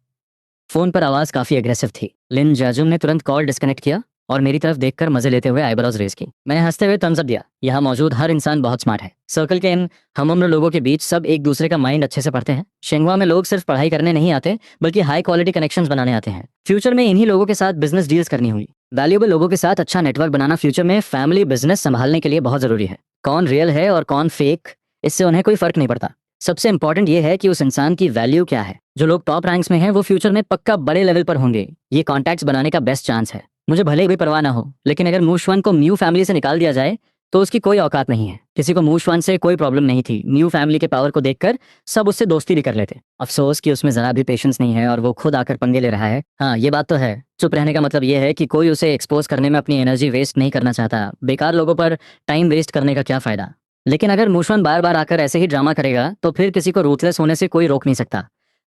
फोन पर आवाज काफी एग्रेसिव थी। लिन जाजुम ने तुरंत कॉल डिस्कनेक्ट किया और मेरी तरफ देखकर मजे लेते हुए आईब्रोज रेज की। मैंने हंसते हुए थम्स अप दिया। यहाँ मौजूद हर इंसान बहुत स्मार्ट है। सर्कल के इन हम उम्र लोगों के बीच सब एक दूसरे का माइंड अच्छे से पढ़ते हैं। शेंगवा में लोग सिर्फ पढ़ाई करने नहीं आते, बल्कि हाई क्वालिटी कनेक्शंस बनाने आते हैं। फ्यूचर में इन्हीं लोगों के साथ बिजनेस डील्स करनी हुई। वैल्यूएबल लोगों के साथ अच्छा नेटवर्क बनाना फ्यूचर में फैमिली बिजनेस संभालने के लिए बहुत जरूरी है। कौन रियल है और कौन फेक, इससे उन्हें कोई फर्क नहीं पड़ता। सबसे इंपॉर्टेंट ये है कि उस इंसान की वैल्यू क्या है। जो लोग टॉप रैंक्स में हैं वो फ्यूचर में पक्का बड़े लेवल पर होंगे। ये कॉन्टैक्ट्स बनाने का बेस्ट चांस है। मुझे भले भी परवाह ना हो, लेकिन अगर मुशवान को न्यू फैमिली से निकाल दिया जाए तो उसकी कोई औकात नहीं है। किसी को मुशवान से कोई प्रॉब्लम नहीं थी। न्यू फैमिली के पावर को देखकर सब उससे दोस्ती भी कर लेते। अफसोस कि उसमें जरा भी पेशेंस नहीं है और वो खुद आकर पंगे ले रहा है। हाँ, ये बात तो है। चुप रहने का मतलब ये है कि कोई उसे एक्सपोज करने में अपनी एनर्जी वेस्ट नहीं करना चाहता। बेकार लोगों पर टाइम वेस्ट करने का क्या फायदा? लेकिन अगर मुशवान बार बार आकर ऐसे ही ड्रामा करेगा तो फिर किसी को रूथलेस होने से कोई रोक नहीं सकता।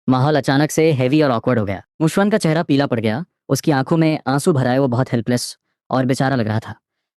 माहौल अचानक से हेवी और ऑकवर्ड हो गया। मुशवान का चेहरा पीला पड़ गया, उसकी आंखों में आंसू भराए, वो बहुत हेल्पलेस और बेचारा लग रहा था।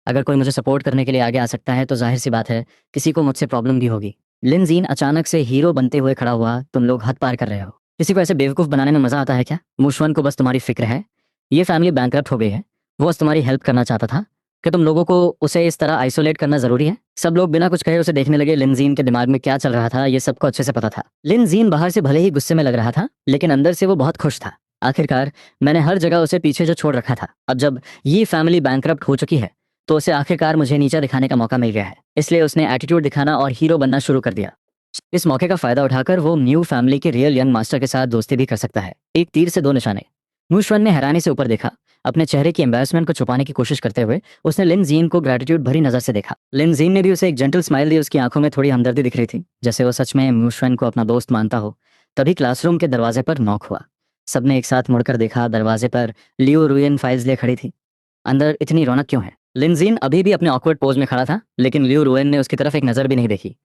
अगर कोई मुझे सपोर्ट करने के लिए आगे आ सकता है तो जाहिर सी बात है किसी को मुझसे प्रॉब्लम भी होगी। लिन जीन अचानक से हीरो बनते हुए खड़ा हुआ। तुम लोग हद पार कर रहे हो। किसी को ऐसे बेवकूफ़ बनाने में मजा आता है क्या? मुशवान को बस तुम्हारी फिक्र है। ये फैमिली बैंकरप्ट हो गई है, वो बस तुम्हारी हेल्प करना चाहता था। कि तुम लोगों को उसे इस तरह आइसोलेट करना जरूरी है? सब लोग बिना कुछ कहे उसे देखने लगे। लिनजीन के दिमाग में क्या चल रहा था ये सबको अच्छे से पता था। लिनजीन बाहर से भले ही गुस्से में लग रहा था, लेकिन अंदर से वो बहुत खुश था। आखिरकार मैंने हर जगह उसे पीछे जो छोड़ रखा था, अब जब ये फैमिली बैंकरप्ट हो चुकी है तो उसे आखिरकार मुझे नीचा दिखाने का मौका मिल गया है। इसलिए उसने एटीट्यूड दिखाना और हीरो बनना शुरू कर दिया। इस मौके का फायदा उठाकर वो न्यू फैमिली के रियल यंग मास्टर के साथ दोस्ती भी कर सकता है। एक तीर से दो निशाने। मूशवन ने हैरानी से ऊपर देखा। अपने चेहरे की एम्बैरेसमेंट को छुपाने की कोशिश करते हुए उसने लिन जीन को ग्रेटिट्यूड भरी नजर से देखा। लिन जीन ने भी उसे एक जेंटल स्माइल दी। उसकी आंखों में थोड़ी हमदर्दी दिख रही थी, जैसे वो सच में मूशवन को अपना दोस्त मानता हो। तभी क्लासरूम के दरवाजे पर नॉक हुआ। सबने एक साथ मुड़कर देखा। दरवाजे पर लियो रुयन फाइल्स लिए खड़ी थी। अंदर इतनी रौनक क्यों है? लिन जीन अभी भी अपने ऑकवर्ड पोज में खड़ा था, लेकिन लियो रुयन ने उसकी तरफ एक नजर भी नहीं देखी।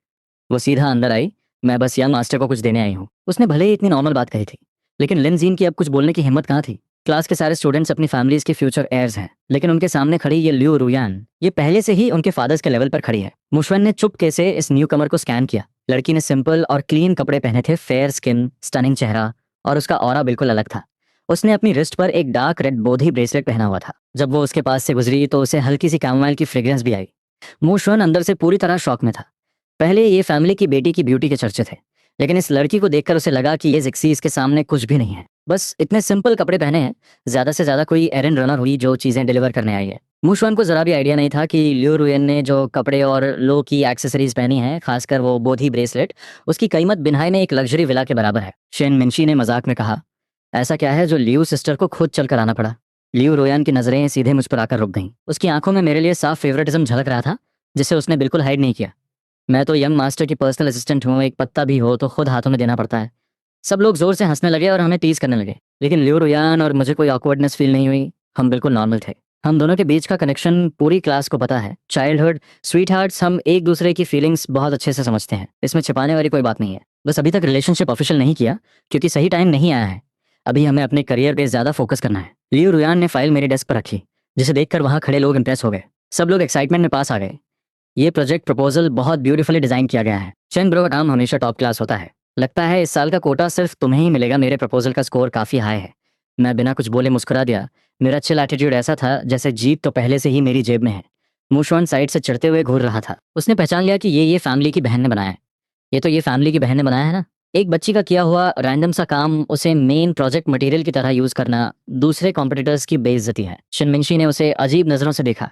वो सीधा अंदर आई। मैं बस यंग मास्टर को कुछ देने आई हूँ। उसने भले ही इतनी नॉर्मल बात कही थी, लेकिन लिन जीन की अब कुछ बोलने की हिम्मत कहाँ थी। क्लास के सारे स्टूडेंट्स अपनी फैमिलीज के फ्यूचर एयर्स हैं, लेकिन उनके सामने खड़ी ये लियो रुयान, ये पहले से ही उनके फादर्स के लेवल पर खड़ी है। मुशवन ने चुपके से इस न्यू कमर को स्कैन किया। लड़की ने सिंपल और क्लीन कपड़े पहने थे, फेयर स्किन, स्टनिंग चेहरा, और उसका ऑरा बिल्कुल अलग था। उसने अपनी रिस्ट पर एक डार्क रेड बोधी ब्रेसलेट पहना हुआ था। जब वो उसके पास से गुजरी तो उसे हल्की सी कैमोमाइल की फ्रेग्रेंस भी आई। मुशवन अंदर से पूरी तरह शॉक में था। पहले ये फैमिली की बेटी की ब्यूटी के चर्चे थे, लेकिन इस लड़की को देखकर उसे लगा कि ये जिक्सी इसके सामने कुछ भी नहीं है। बस इतने सिंपल कपड़े पहने हैं, ज्यादा से ज्यादा कोई एरन रनर हुई जो चीजें डिलीवर करने आई है। मुशवन को जरा भी आइडिया नहीं था कि लियो रुयन ने जो कपड़े और लो की एक्सेसरीज पहनी है, खासकर वो बोधी ब्रेसलेट, उसकी कीमत बिन्हाई में एक लग्जरी विला के बराबर है। शेन मिंशी ने मजाक में कहा, ऐसा क्या है जो लियो सिस्टर को खुद चल कर आना पड़ा? लियो रुयान की नजरें सीधे मुझ पर आकर रुक गईं। उसकी आंखों में मेरे लिए साफ फेवरेटिज्म झलक रहा था, जिसे उसने बिल्कुल हाइड नहीं किया। मैं तो यंग मास्टर की पर्सनल असिस्टेंट हूँ, एक पत्ता भी हो तो खुद हाथों में देना पड़ता है। सब लोग जोर से हंसने लगे और हमें टीज करने लगे, लेकिन लियो रुयान और मुझे कोई ऑकवर्डनेस फील नहीं हुई। हम बिल्कुल नॉर्मल थे। हम दोनों के बीच का कनेक्शन पूरी क्लास को पता है। चाइल्डहुड स्वीट हार्ट्स, हम एक दूसरे की फीलिंग्स बहुत अच्छे से समझते हैं। इसमें छिपाने वाली कोई बात नहीं है। बस अभी तक रिलेशनशिप ऑफिशियल नहीं किया, क्योंकि सही टाइम नहीं आया है। अभी हमें अपने करियर पे ज्यादा फोकस करना है। लियो रुयान ने फाइल मेरे डेस्क पर रखी, जिसे देखकर वहां खड़े लोग इंप्रेस हो गए। सब लोग एक्साइटमेंट में पास आ गए। ये प्रोजेक्ट प्रपोजल बहुत ब्यूटीफुली डिजाइन किया गया है। चेन ब्रो का काम हमेशा टॉप क्लास होता है। लगता है इस साल का कोटा सिर्फ तुम्हें ही मिलेगा। मेरे प्रपोजल का स्कोर काफी हाई है। मैं बिना कुछ बोले मुस्कुरा दिया। मेरा चिल एटीट्यूड ऐसा था जैसे जीत तो पहले से ही मेरी जेब में है। मुशवन साइड से चढ़ते हुए घूर रहा था। उसने पहचान लिया कि ये फैमिली की बहन ने बनाया है। ये तो ये फैमिली की बहन ने बनाया है ना। एक बच्ची का किया हुआ रैंडम सा काम, उसे मेन प्रोजेक्ट मटेरियल की तरह यूज करना, दूसरे कॉम्पिटिटर्स की बेइज्जती है। शिनमिंशी ने उसे अजीब नजरों से देखा।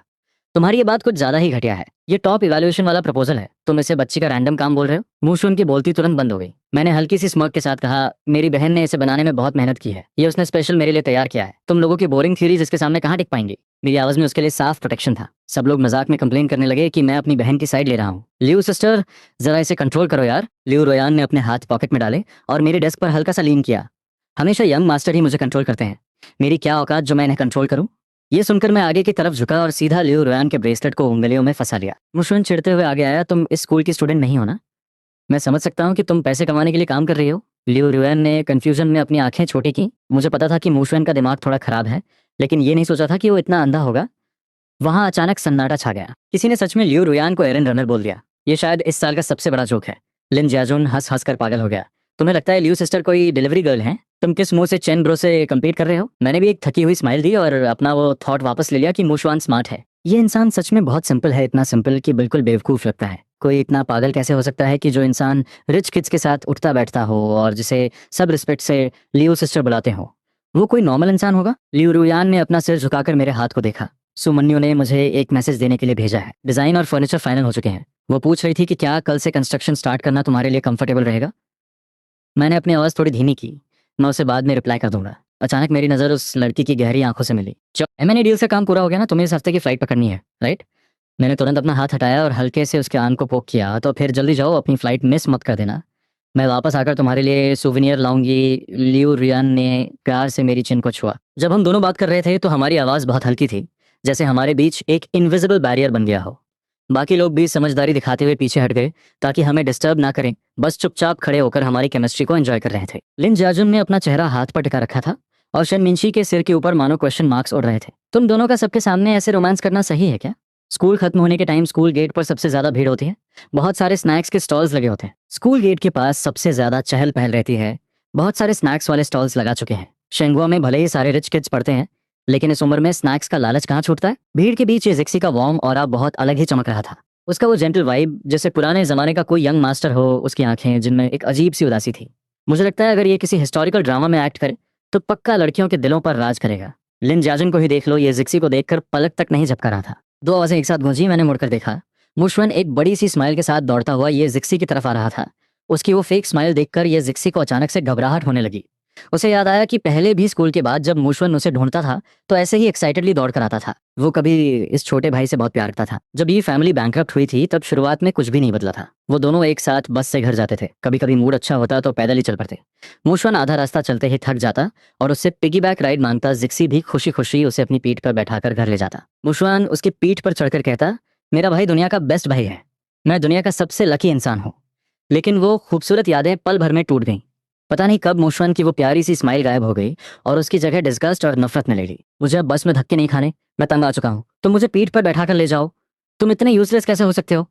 तुम्हारी ये बात कुछ ज्यादा ही घटिया है। ये टॉप इवैल्यूएशन वाला प्रपोजल है, तुम इसे बच्ची का रैंडम काम बोल रहे हो? मूशुन की बोलती तुरंत बंद हो गई। मैंने हल्की सी स्मर्क के साथ कहा, मेरी बहन ने इसे बनाने में बहुत मेहनत की है। ये उसने स्पेशल मेरे लिए तैयार किया है। तुम लोगों की बोरिंग थ्योरीज इसके सामने कहाँ टिक पाएंगी? मेरी आवाज में उसके लिए साफ प्रोटेक्शन था। सब लोग मजाक में कंप्लेन करने लगे कि मैं अपनी बहन की साइड ले रहा हूँ। लियो सिस्टर, जरा इसे कंट्रोल करो यार। लियो रोयान ने अपने हाथ पॉकेट में डाले और मेरे डेस्क पर हल्का सा लीन किया। हमेशा यंग मास्टर ही मुझे कंट्रोल करते हैं। मेरी क्या औकात जो मैं इन्हें कंट्रोल करूं? ये सुनकर मैं आगे की तरफ झुका और सीधा लियो रोयान के ब्रेसलेट को उंगलियों में फंसा लिया। मुशवन चिढ़ते हुए आगे आया, तुम इस स्कूल की स्टूडेंट नहीं हो ना? मैं समझ सकता हूँ कि तुम पैसे कमाने के लिए काम कर रही हो। लियो रोयान ने कंफ्यूजन में अपनी आंखें छोटी की। मुझे पता था कि मुशवन का दिमाग थोड़ा खराब है, लेकिन ये नहीं सोचा था कि वो इतना अंधा होगा। वहां अचानक सन्नाटा छा गया। किसी ने सच में लियो रुयान को एरन रनर बोल दिया। ये शायद इस साल का सबसे बड़ा जोक है। लिन जियाजुन हंस हंस कर पागल हो गया। तुम्हें लगता है लियो सिस्टर कोई डिलीवरी गर्ल है? तुम किस मुंह से चेन ब्रो से कम्पीट कर रहे हो? मैंने भी एक थकी हुई स्माइल दी और अपना वो थॉट वापस ले लिया कि मुशवान स्मार्ट है। ये इंसान सच में बहुत सिंपल है, इतना सिंपल कि बिल्कुल बेवकूफ लगता है। कोई इतना पागल कैसे हो सकता है कि जो इंसान रिच किड्स के साथ उठता बैठता हो और जिसे सब रिस्पेक्ट से लियो सिस्टर बुलाते हो, वो कोई नॉर्मल इंसान होगा? लियो रुयान ने अपना सिर झुकाकर मेरे हाथ को देखा। सुमन्यु ने मुझे एक मैसेज देने के लिए भेजा है। डिजाइन और फर्नीचर फाइनल हो चुके हैं। वो पूछ रही थी कि क्या कल से कंस्ट्रक्शन स्टार्ट करना तुम्हारे लिए कंफर्टेबल रहेगा। मैंने अपनी आवाज़ थोड़ी धीमी की। मैं उसे बाद में रिप्लाई कर दूंगा। अचानक मेरी नज़र उस लड़की की गहरी आंखों से मिली। M&A डील से काम पूरा हो गया ना? तुम्हें इस हफ्ते की फ्लाइट पकड़नी है, राइट? मैंने तुरंत अपना हाथ हटाया और हल्के से उसके आंख को पोक किया। तो फिर जल्दी जाओ, अपनी फ्लाइट मिस मत कर देना। मैं वापस आकर तुम्हारे लिए सुवेनियर लाऊंगी। लियो रियान ने प्यार से मेरी चिन को छुआ। जब हम दोनों बात कर रहे थे तो हमारी आवाज़ बहुत हल्की थी, जैसे हमारे बीच एक इनविजिबल बैरियर बन गया हो। बाकी लोग भी समझदारी दिखाते हुए पीछे हट गए ताकि हमें डिस्टर्ब ना करें। बस चुपचाप खड़े होकर हमारी केमिस्ट्री को एंजॉय कर रहे थे। लिन जियाजुन ने अपना चेहरा हाथ पर टिका रखा था और शन मिंशी के सिर के ऊपर मानो क्वेश्चन मार्क्स उड़ रहे थे। तुम दोनों का सबके सामने ऐसे रोमांस करना सही है क्या? स्कूल खत्म होने के टाइम स्कूल गेट पर सबसे ज्यादा भीड़ होती है। बहुत सारे स्नैक्स के स्टॉल्स लगे होते हैं। स्कूल गेट के पास सबसे ज्यादा चहल पहल रहती है। बहुत सारे स्नैक्स वाले स्टॉल्स लगा चुके हैं। शेंगुआ में भले ही सारे रिच किड्स पढ़ते हैं, लेकिन इस उम्र में स्नैक्स का लालच कहाँ छूटता है। भीड़ के बीच ये जिक्सी का वार्म ऑरा बहुत अलग ही चमक रहा था। उसका वो जेंटल वाइब, जैसे पुराने जमाने का कोई यंग मास्टर हो। उसकी आंखें जिनमें एक अजीब सी उदासी थी। मुझे लगता है अगर ये किसी हिस्टोरिकल ड्रामा में एक्ट करे तो पक्का लड़कियों के दिलों पर राज करेगा। लिन जियाजुन को ही देख लो, ये जिक्सी को देखकर पलक तक नहीं झपका रहा था। दो आवाजें एक साथ गूंजी। मैंने मुड़कर देखा। मुशवन एक बड़ी सी स्माइल के साथ दौड़ता हुआ ये जिक्सी की तरफ आ रहा था। उसकी वो फेक स्माइल देखकर ये जिक्सी को अचानक से घबराहट होने लगी। उसे याद आया कि पहले भी स्कूल के बाद जब मूशवन उसे ढूंढता था तो ऐसे ही एक्साइटेडली दौड़ कर आता था। वो कभी इस छोटे भाई से बहुत प्यार करता था। जब ये फैमिली बैंकरप्ट हुई थी तब शुरुआत में कुछ भी नहीं बदला था। वो दोनों एक साथ बस से घर जाते थे, कभी कभी मूड अच्छा होता तो पैदल ही चल पड़ते। मूशवन आधा रास्ता चलते ही थक जाता और उससे पिगी बैक राइड मांगता। जिक्सी भी खुशी खुशी उसे अपनी पीठ पर बैठाकर घर ले जाता। मूशवन उसकी पीठ पर चढ़कर कहता, मेरा भाई दुनिया का बेस्ट भाई है, मैं दुनिया का सबसे लकी इंसान हूँ। लेकिन वो खूबसूरत यादें पल भर में टूट गईं। पता नहीं कब मूशवन की वो प्यारी सी स्माइल गायब हो गई और उसकी जगह डिस्गस्ट और नफरत मिले ली। मुझे अब बस में धक्के नहीं खाने, मैं तंग आ चुका हूँ। तुम मुझे पीठ पर बैठा कर ले जाओ। तुम इतने यूजलेस कैसे हो सकते हो?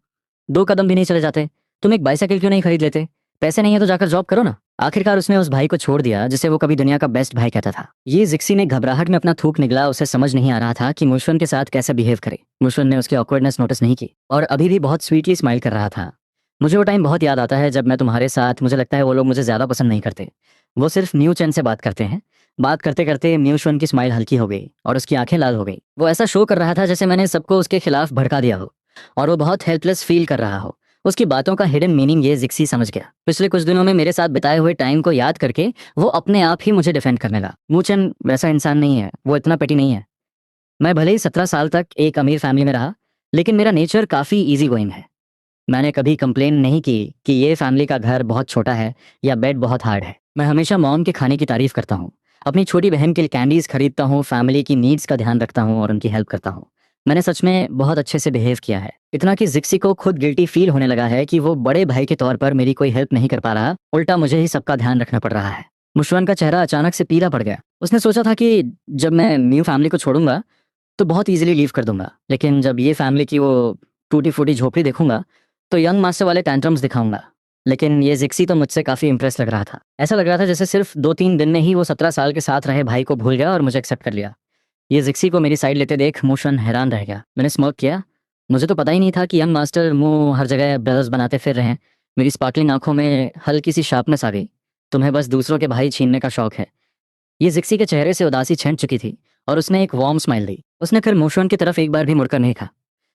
2 कदम भी नहीं चले जाते। तुम एक बाइसाइकिल क्यों नहीं खरीद लेते? पैसे नहीं है तो जाकर जॉब करो ना। आखिरकार उसने उस भाई को छोड़ दिया जिसे वो कभी दुनिया का बेस्ट भाई कहता था। ये जिक्सी ने घबराहट में अपना थूक निगला। उसे समझ नहीं आ रहा था कि मूशवन के साथ कैसे बिहेव करे। मूशवन ने उसकी ऑकवर्डनेस नोटिस नहीं की और अभी भी बहुत स्वीटली स्माइल कर रहा था। मुझे वो टाइम बहुत याद आता है जब मैं तुम्हारे साथ, मुझे लगता है वो लोग मुझे ज्यादा पसंद नहीं करते। वो सिर्फ म्यू चैन से बात करते हैं। बात करते करते म्यूशन की स्माइल हल्की हो गई और उसकी आंखें लाल हो गई। वो ऐसा शो कर रहा था जैसे मैंने सबको उसके खिलाफ भड़का दिया हो और वो बहुत हेल्पलेस फील कर रहा हो। उसकी बातों का हिडन मीनिंग ये जिक्सी समझ गया। पिछले कुछ दिनों में मेरे साथ बिताए हुए टाइम को याद करके वो अपने आप ही मुझे डिफेंड करने लगा। मूचन वैसा इंसान नहीं है, वो इतना पेटी नहीं है। मैं भले ही 17 साल तक एक अमीर फैमिली में रहा, लेकिन मेरा नेचर काफ़ी ईजी गोइंग है। मैंने कभी कंप्लेन नहीं की कि ये फैमिली का घर बहुत छोटा है या बेड बहुत हार्ड है। मैं हमेशा मॉम के खाने की तारीफ करता हूँ, अपनी छोटी बहन के लिए कैंडीज खरीदता हूँ, फैमिली की नीड्स का ध्यान रखता हूँ और उनकी हेल्प करता हूँ। मैंने सच में बहुत अच्छे से बिहेव किया है। इतना कि जिक्सी को खुद गिल्टी फील होने लगा है कि वो बड़े भाई के तौर पर मेरी कोई हेल्प नहीं कर पा रहा, उल्टा मुझे ही सबका ध्यान रखना पड़ रहा है। मुशवन का चेहरा अचानक से पीला पड़ गया। उसने सोचा था कि जब मैं न्यू फैमिली को छोड़ूंगा तो बहुत इजीली लीव कर दूंगा, लेकिन जब ये फैमिली की वो टूटी फूटी झोपड़ी देखूंगा तो यंग मास्टर वाले टैंट्रम्स दिखाऊंगा। लेकिन ये जिक्सी तो मुझसे काफ़ी इंप्रेस लग रहा था। ऐसा लग रहा था जैसे सिर्फ 2-3 दिन में ही वो 17 साल के साथ रहे भाई को भूल गया और मुझे एक्सेप्ट कर लिया। ये जिक्सी को मेरी साइड लेते देख मूशन हैरान रह गया। मैंने स्मोक किया। मुझे तो पता ही नहीं था कि यंग मास्टर मुंह हर जगह ब्रदर्स बनाते फिर रहे हैं। मेरी स्पार्कलिंग आंखों में हल्की सी शार्पनेस आ गई। तुम्हें बस दूसरों के भाई छीनने का शौक है। ये जिक्सी के चेहरे से उदासी छंट चुकी थी और उसने एक वार्म स्माइल दी। उसने फिर मूशन की तरफ एक बार भी मुड़कर नहीं कहा।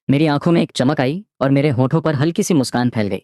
मेरी आंखों में एक चमक आई और मेरे होठों पर हल्की सी मुस्कान फैल गई।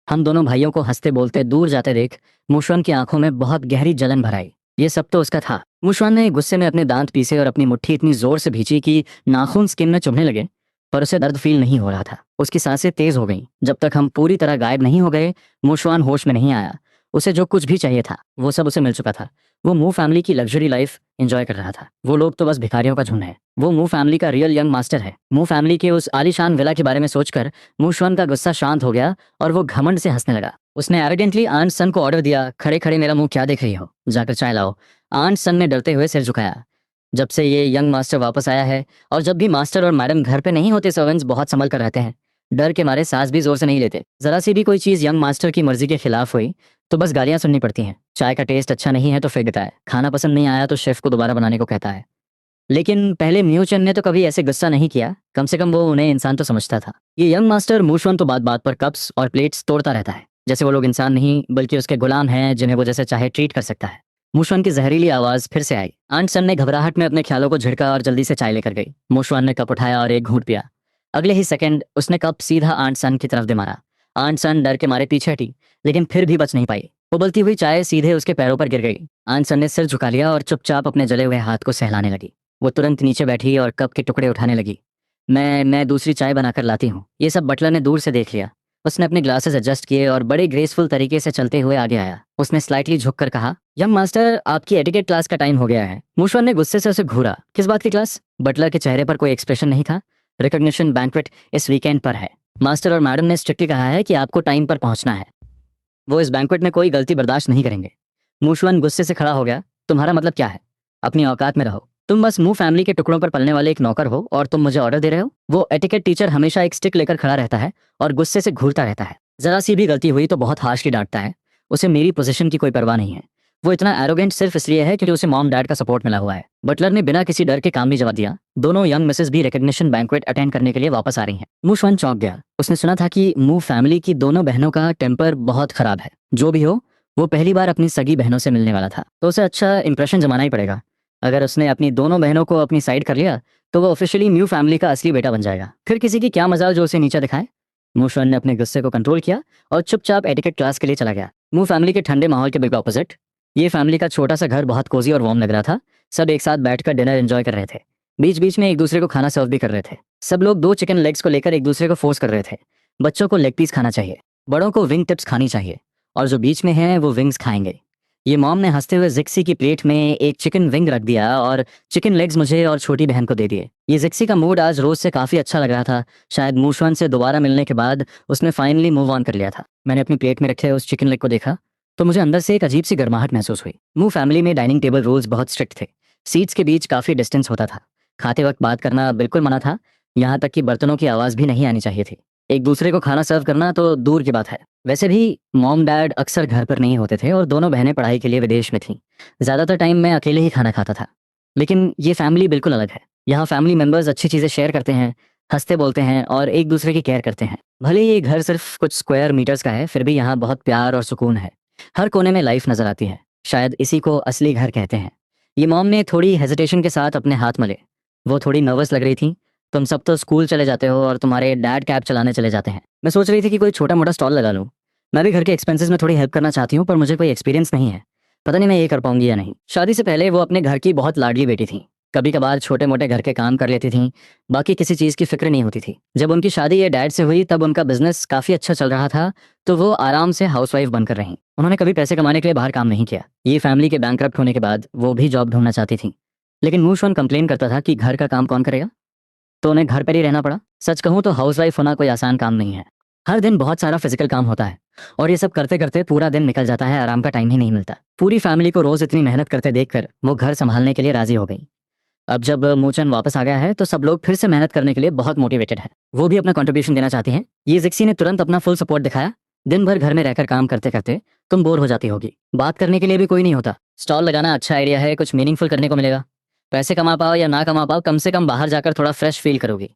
हम दोनों भाइयों को हंसते बोलते दूर जाते देख मूशन की आंखों में बहुत गहरी जलन भर आई। ये सब तो उसका था। मूशन ने गुस्से में अपने दांत पीसे और अपनी मुट्ठी इतनी जोर से भींची कि नाखून स्किन में चुभने लगे, पर उसे दर्द फील नहीं हो रहा था। उसकी सांसें तेज हो गईं। जब तक हम पूरी तरह गायब नहीं हो गए, मूशन होश में नहीं आया। उसे जो कुछ भी चाहिए था वो सब उसे मिल चुका था। वो मू फैमिली की लग्जरी लाइफ एंजॉय कर रहा था। वो लोग तो बस भिखारियों का झुंड है। वो मू फैमिली का रियल यंग मास्टर है। मू फैमिली के उस आलीशान विला के बारे में सोचकर मूशन का गुस्सा शांत हो गया और वो घमंड से हंसने लगा। उसने एरोगेंटली आंट सन को ऑर्डर दिया, खड़े खड़े मेरा मुंह क्या देख रही हो, जाकर चाय लाओ। आंट सन ने डरते हुए सिर झुकाया। जब से ये यंग मास्टर वापस आया है और जब भी मास्टर और मैडम घर पे नहीं होते, सर्वेंट्स बहुत संभल कर रहते हैं। डर के मारे सांस भी जोर से नहीं लेते। जरा सी भी कोई चीज यंग मास्टर की मर्जी के खिलाफ हुई तो बस गालियां सुननी पड़ती हैं। चाय का टेस्ट अच्छा नहीं है तो फेंक देता है, खाना पसंद नहीं आया तो शेफ को दोबारा बनाने को कहता है। लेकिन पहले म्यूचन ने तो कभी ऐसे गुस्सा नहीं किया। कम से कम वो उन्हें इंसान तो समझता था। ये यंग मास्टर मूशवन तो बात बात पर कप्स और प्लेट्स तोड़ता रहता है, जैसे वो लोग इंसान नहीं बल्कि उसके गुलाम हैं जिन्हें वो जैसे चाहे ट्रीट कर सकता है। मूशवन की जहरीली आवाज फिर से आई। आंट सन ने घबराहट में अपने ख्यालों को झिड़का और जल्दी से चाय लेकर गई। मूशवन ने कप उठाया और एक घूंट पिया। अगले ही सेकंड उसने कप सीधा आंट सन की तरफ दे मारा। आंट सन डर के मारे पीछे हटी, लेकिन फिर भी बच नहीं पाई। उबलती हुई चाय सीधे उसके पैरों पर गिर गई। आंट सन ने सिर झुका लिया और चुपचाप अपने जले हुए हाथ को सहलाने लगी। वो तुरंत नीचे बैठी और कप के टुकड़े उठाने लगी। मैं दूसरी चाय बनाकर लाती हूँ। ये सब बटलर ने दूर से देख लिया। उसने अपने ग्लासेस एडजस्ट किए और बड़े ग्रेसफुल तरीके से चलते हुए आगे आया। उसने स्लाइटली झुककर कहा, यंग मास्टर आपकी एटिकेट क्लास का टाइम हो गया है। मूशवन ने गुस्से से उसे घूरा। किस बात की क्लास? बटलर के चेहरे पर कोई एक्सप्रेशन नहीं था। रिकॉग्निशन बैंक्वेट इस वीकेंड पर है। मास्टर और मैडम ने स्ट्रिक्टली कहा है कि आपको टाइम पर पहुंचना है। वो इस बैंक्वेट में कोई गलती बर्दाश्त नहीं करेंगे। मूशवन गुस्से से खड़ा हो गया। तुम्हारा मतलब क्या है? अपनी औकात में रहो। तुम बस मू फैमिली के टुकड़ों पर पलने वाले एक नौकर हो और तुम मुझे ऑर्डर दे रहे हो। वो एटिकेट टीचर हमेशा एक स्टिक लेकर खड़ा रहता है और गुस्से से घूरता रहता है। जरा सी भी गलती हुई तो बहुत हार्शली डांटता है। उसे मेरी पोजीशन की कोई परवाह नहीं है। वो इतना एरोगेंट सिर्फ इसलिए है क्योंकि उसे मॉम डैड का सपोर्ट मिला हुआ है। बटलर ने बिना किसी डर के काम भी जवाब दिया। दोनों यंग मिसेस भी रिकॉग्निशन बैंक्वेट अटेंड करने के लिए वापस आ रही हैं। मूशवन चौंक गया। उसने सुना था कि मू फैमिली की दोनों बहनों का टेम्पर बहुत खराब है। जो भी हो, वो पहली बार अपनी सगी बहनों से मिलने वाला था तो उसे अच्छा इंप्रेशन जमाना ही पड़ेगा। अगर उसने अपनी दोनों बहनों को अपनी साइड कर लिया तो वो ऑफिशियली म्यू फैमिली का असली बेटा बन जाएगा। फिर किसी की क्या मजाल जो उसे नीचा दिखाए। मूशवन ने अपने गुस्से को कंट्रोल किया और चुपचाप एटिकेट क्लास के लिए चला गया। मू फैमिली के ठंडे माहौल के बिल्कुल ऑपोजिट, ये फैमिली का छोटा सा घर बहुत कोजी और वार्म लग रहा था। सब एक साथ बैठकर डिनर एंजॉय कर रहे थे। बीच बीच में एक दूसरे को खाना सर्व भी कर रहे थे। सब लोग 2 चिकन लेग्स को लेकर एक दूसरे को फोर्स कर रहे थे। बच्चों को लेग पीस खाना चाहिए, बड़ों को विंग टिप्स खानी चाहिए, और जो बीच में है वो विंग्स खाएंगे। ये मॉम ने हंसते हुए जिक्सी की प्लेट में एक चिकन विंग रख दिया और चिकन लेग्स मुझे और छोटी बहन को दे दिए। ये जिक्सी का मूड आज रोज से काफी अच्छा लग रहा था। शायद मूशवन से दोबारा मिलने के बाद उसने फाइनली मूव ऑन कर लिया था। मैंने अपनी प्लेट में रखे उस चिकन लेग को देखा तो मुझे अंदर से एक अजीब सी गर्माहट महसूस हुई। मू फैमिली में डाइनिंग टेबल रूल्स बहुत स्ट्रिक्ट थे। सीट्स के बीच काफी डिस्टेंस होता था। खाते वक्त बात करना बिल्कुल मना था। यहाँ तक कि बर्तनों की आवाज भी नहीं आनी चाहिए थी। एक दूसरे को खाना सर्व करना तो दूर की बात है। वैसे भी मॉम डैड अक्सर घर पर नहीं होते थे और दोनों बहनें पढ़ाई के लिए विदेश में थीं। ज़्यादातर टाइम मैं अकेले ही खाना खाता था। लेकिन ये फैमिली बिल्कुल अलग है। यहाँ फैमिली मेंबर्स अच्छी चीज़ें शेयर करते हैं, हंसते बोलते हैं और एक दूसरे की केयर करते हैं। भले ही ये घर सिर्फ कुछ स्क्वायर मीटर्स का है, फिर भी यहाँ बहुत प्यार और सुकून है। हर कोने में लाइफ नजर आती है। शायद इसी को असली घर कहते हैं। ये मॉम ने थोड़ी हेजिटेशन के साथ अपने हाथ मले। वो थोड़ी नर्वस लग रही थी। तुम सब तो स्कूल चले जाते हो और तुम्हारे डैड कैब चलाने चले जाते हैं। मैं सोच रही थी कि कोई छोटा मोटा स्टॉल लगा लूँ। मैं भी घर के एक्सपेंसेस में थोड़ी हेल्प करना चाहती हूँ, पर मुझे कोई एक्सपीरियंस नहीं है। पता नहीं मैं ये कर पाऊंगी या नहीं। शादी से पहले वो अपने घर की बहुत लाडली बेटी थी। कभी कभार छोटे मोटे घर के काम कर लेती थी, बाकी किसी चीज़ की फिक्र नहीं होती थी। जब उनकी शादी ये डैड से हुई तब उनका बिजनेस काफ़ी अच्छा चल रहा था, तो वो आराम से हाउसवाइफ बनकर रहीं। उन्होंने कभी पैसे कमाने के लिए बाहर काम नहीं किया। ये फैमिली के बैंकरप्ट होने के बाद वो भी जॉब ढूंढना चाहती थी, लेकिन मूशवन कंप्लेन करता था कि घर का काम कौन करेगा, तो उन्हें घर पर ही रहना पड़ा। सच कहूँ तो हाउसवाइफ होना कोई आसान काम नहीं है। हर दिन बहुत सारा फिजिकल काम होता है और ये सब करते करते पूरा दिन निकल जाता है, आराम का टाइम ही नहीं मिलता। पूरी फैमिली को रोज इतनी मेहनत करते देखकर वो घर संभालने के लिए राजी हो गई। अब जब मूचन वापस आ गया है तो सब लोग फिर से मेहनत करने के लिए बहुत मोटिवेटेड हैं। वो भी अपना कंट्रीब्यूशन देना चाहती हैं। ये जिक्सी ने तुरंत अपना फुल सपोर्ट दिखाया। दिन भर घर में रहकर काम करते करते तुम बोर हो जाती होगी, बात करने के लिए भी कोई नहीं होता। स्टॉल लगाना अच्छा आइडिया है, कुछ मीनिंगफुल करने को मिलेगा। पैसे कमा पाओ या ना कमा पाओ, कम से कम बाहर जाकर थोड़ा फ्रेश फील करोगी।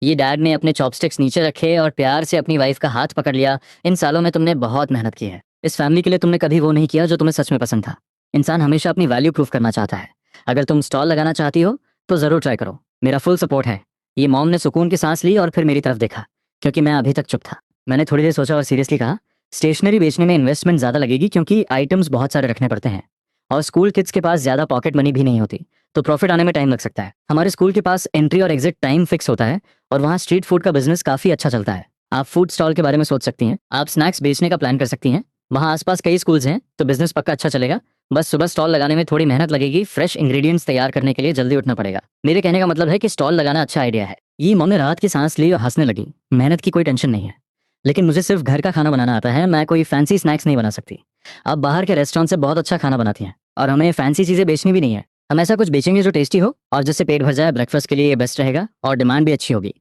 ये डैड ने अपने चॉपस्टिक्स नीचे रखे और प्यार से अपनी वाइफ का हाथ पकड़ लिया। इन सालों में तुमने बहुत मेहनत की है। इस फैमिली के लिए तुमने कभी वो नहीं किया जो तुम्हें सच में पसंद था। इंसान हमेशा अपनी वैल्यू प्रूफ करना चाहता है। अगर तुम स्टॉल लगाना चाहती हो तो ज़रूर ट्राई करो, मेरा फुल सपोर्ट है। ये मॉम ने सुकून की सांस ली और फिर मेरी तरफ देखा, क्योंकि मैं अभी तक चुप था। मैंने थोड़ी देर सोचा और सीरियसली कहा, स्टेशनरी बेचने में इन्वेस्टमेंट ज़्यादा लगेगी क्योंकि आइटम्स बहुत सारे रखने पड़ते हैं और स्कूल किड्स के पास ज़्यादा पॉकेट मनी भी नहीं होती, तो प्रॉफिट आने में टाइम लग सकता है। हमारे स्कूल के पास एंट्री और एग्जिट टाइम फिक्स होता है और वहाँ स्ट्रीट फूड का बिजनेस काफ़ी अच्छा चलता है। आप फूड स्टॉल के बारे में सोच सकती हैं। आप स्नैक्स बेचने का प्लान कर सकती हैं। वहाँ आसपास कई स्कूल्स हैं, तो बिजनेस पक्का अच्छा चलेगा। बस सुबह स्टॉल लगाने में थोड़ी मेहनत लगेगी। फ्रेश इंग्रेडिएंट्स तैयार करने के लिए जल्दी उठना पड़ेगा। मेरे कहने का मतलब है कि स्टॉल लगाना अच्छा आइडिया है। ये मॉम ने राहत की सांस ली और हंसने लगी। मेहनत की कोई टेंशन नहीं है, लेकिन मुझे सिर्फ घर का खाना बनाना आता है। मैं कोई फैंसी स्नैक्स नहीं बना सकती। आप बाहर के रेस्टोरेंट से बहुत अच्छा खाना बनाती हैं और हमें फैंसी चीज़ें बेचनी भी नहीं है। हम ऐसा कुछ बेचेंगे जो टेस्टी हो और जिससे पेट भर जाए। ब्रेकफास्ट के लिए ये बेस्ट रहेगा और डिमांड भी अच्छी होगी।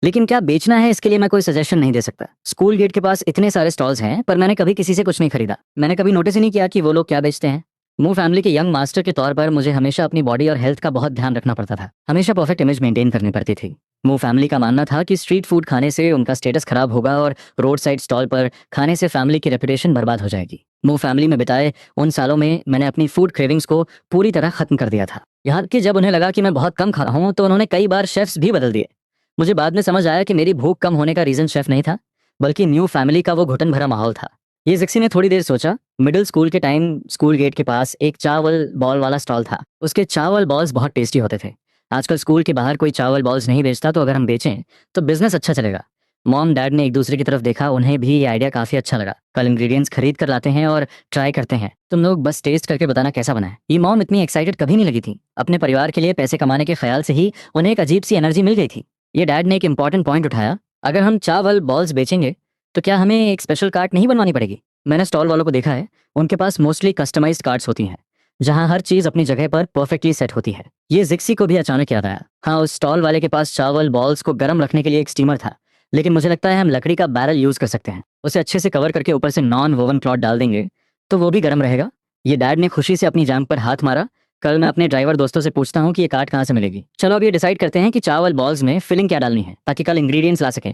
लेकिन क्या बेचना है इसके लिए मैं कोई सजेशन नहीं दे सकता। स्कूल गेट के पास इतने सारे स्टॉल्स हैं, पर मैंने कभी किसी से कुछ नहीं खरीदा। मैंने कभी नोटिस ही नहीं किया कि वो लोग क्या बेचते हैं। मू फैमिली के यंग मास्टर के तौर पर मुझे हमेशा अपनी बॉडी और हेल्थ का बहुत ध्यान रखना पड़ता था। हमेशा परफेक्ट इमेज मेंटेन करनी पड़ती थी। मू फैमिली का मानना था कि स्ट्रीट फूड खाने से उनका स्टेटस खराब होगा और रोड साइड स्टॉल पर खाने से फैमिली की रेपुटेशन बर्बाद हो जाएगी। मू फैमिली में बिताए उन सालों में मैंने अपनी फूड क्रेविंग्स को पूरी तरह खत्म कर दिया था। यहाँ कि जब उन्हें लगा कि मैं बहुत कम खा रहा हूँ तो उन्होंने कई बार शेफ्स भी बदल दिए। मुझे बाद में समझ आया कि मेरी भूख कम होने का रीजन शेफ नहीं था, बल्कि न्यू फैमिली का वो घुटन भरा माहौल था। ये जिक्सी ने थोड़ी देर सोचा। मिडिल स्कूल के टाइम स्कूल गेट के पास एक चावल बॉल वाला स्टॉल था। उसके चावल बॉल्स बहुत टेस्टी होते थे। आजकल स्कूल के बाहर कोई चावल बॉल्स नहीं बेचता, तो अगर हम बेचें तो बिजनेस अच्छा चलेगा। मॉम डैड ने एक दूसरे की तरफ देखा। उन्हें भी ये आइडिया काफी अच्छा लगा। कल इंग्रेडिएंट्स खरीद कर लाते हैं और ट्राई करते हैं। तुम लोग बस टेस्ट करके बताना कैसा बना है। ये मॉम इतनी एक्साइटेड कभी नहीं लगी थी। अपने परिवार के लिए पैसे कमाने के ख्याल से ही उन्हें एक अजीब सी एनर्जी मिल गई थी। ये डैड ने एक इंपॉर्टेंट पॉइंट उठाया, अगर हम चावल बॉल्स बेचेंगे तो क्या हमें एक स्पेशल कार्ट नहीं बनवानी पड़ेगी। मैंने स्टॉल वालों को देखा है, उनके पास मोस्टली कस्टमाइज्ड कार्ड्स होती हैं जहां हर चीज अपनी जगह पर परफेक्टली सेट होती है। ये जिक्सी को भी अचानक याद आया। हाँ, उस स्टॉल वाले के पास चावल बॉल्स को गर्म रखने के लिए एक स्टीमर था, लेकिन मुझे लगता है हम लकड़ी का बैरल यूज कर सकते हैं। उसे अच्छे से कवर करके ऊपर से नॉन वोवन क्लॉथ डाल देंगे तो वो भी गर्म रहेगा। ये डैड ने खुशी से अपनी जांघ पर हाथ मारा। कल मैं अपने ड्राइवर दोस्तों से पूछता हूँ कि ये कार्ड कहाँ से मिलेगी। चलो अब ये डिसाइड करते हैं कि चावल बॉल्स में फिलिंग क्या डालनी है ताकि कल इंग्रेडिएंट्स ला सकें।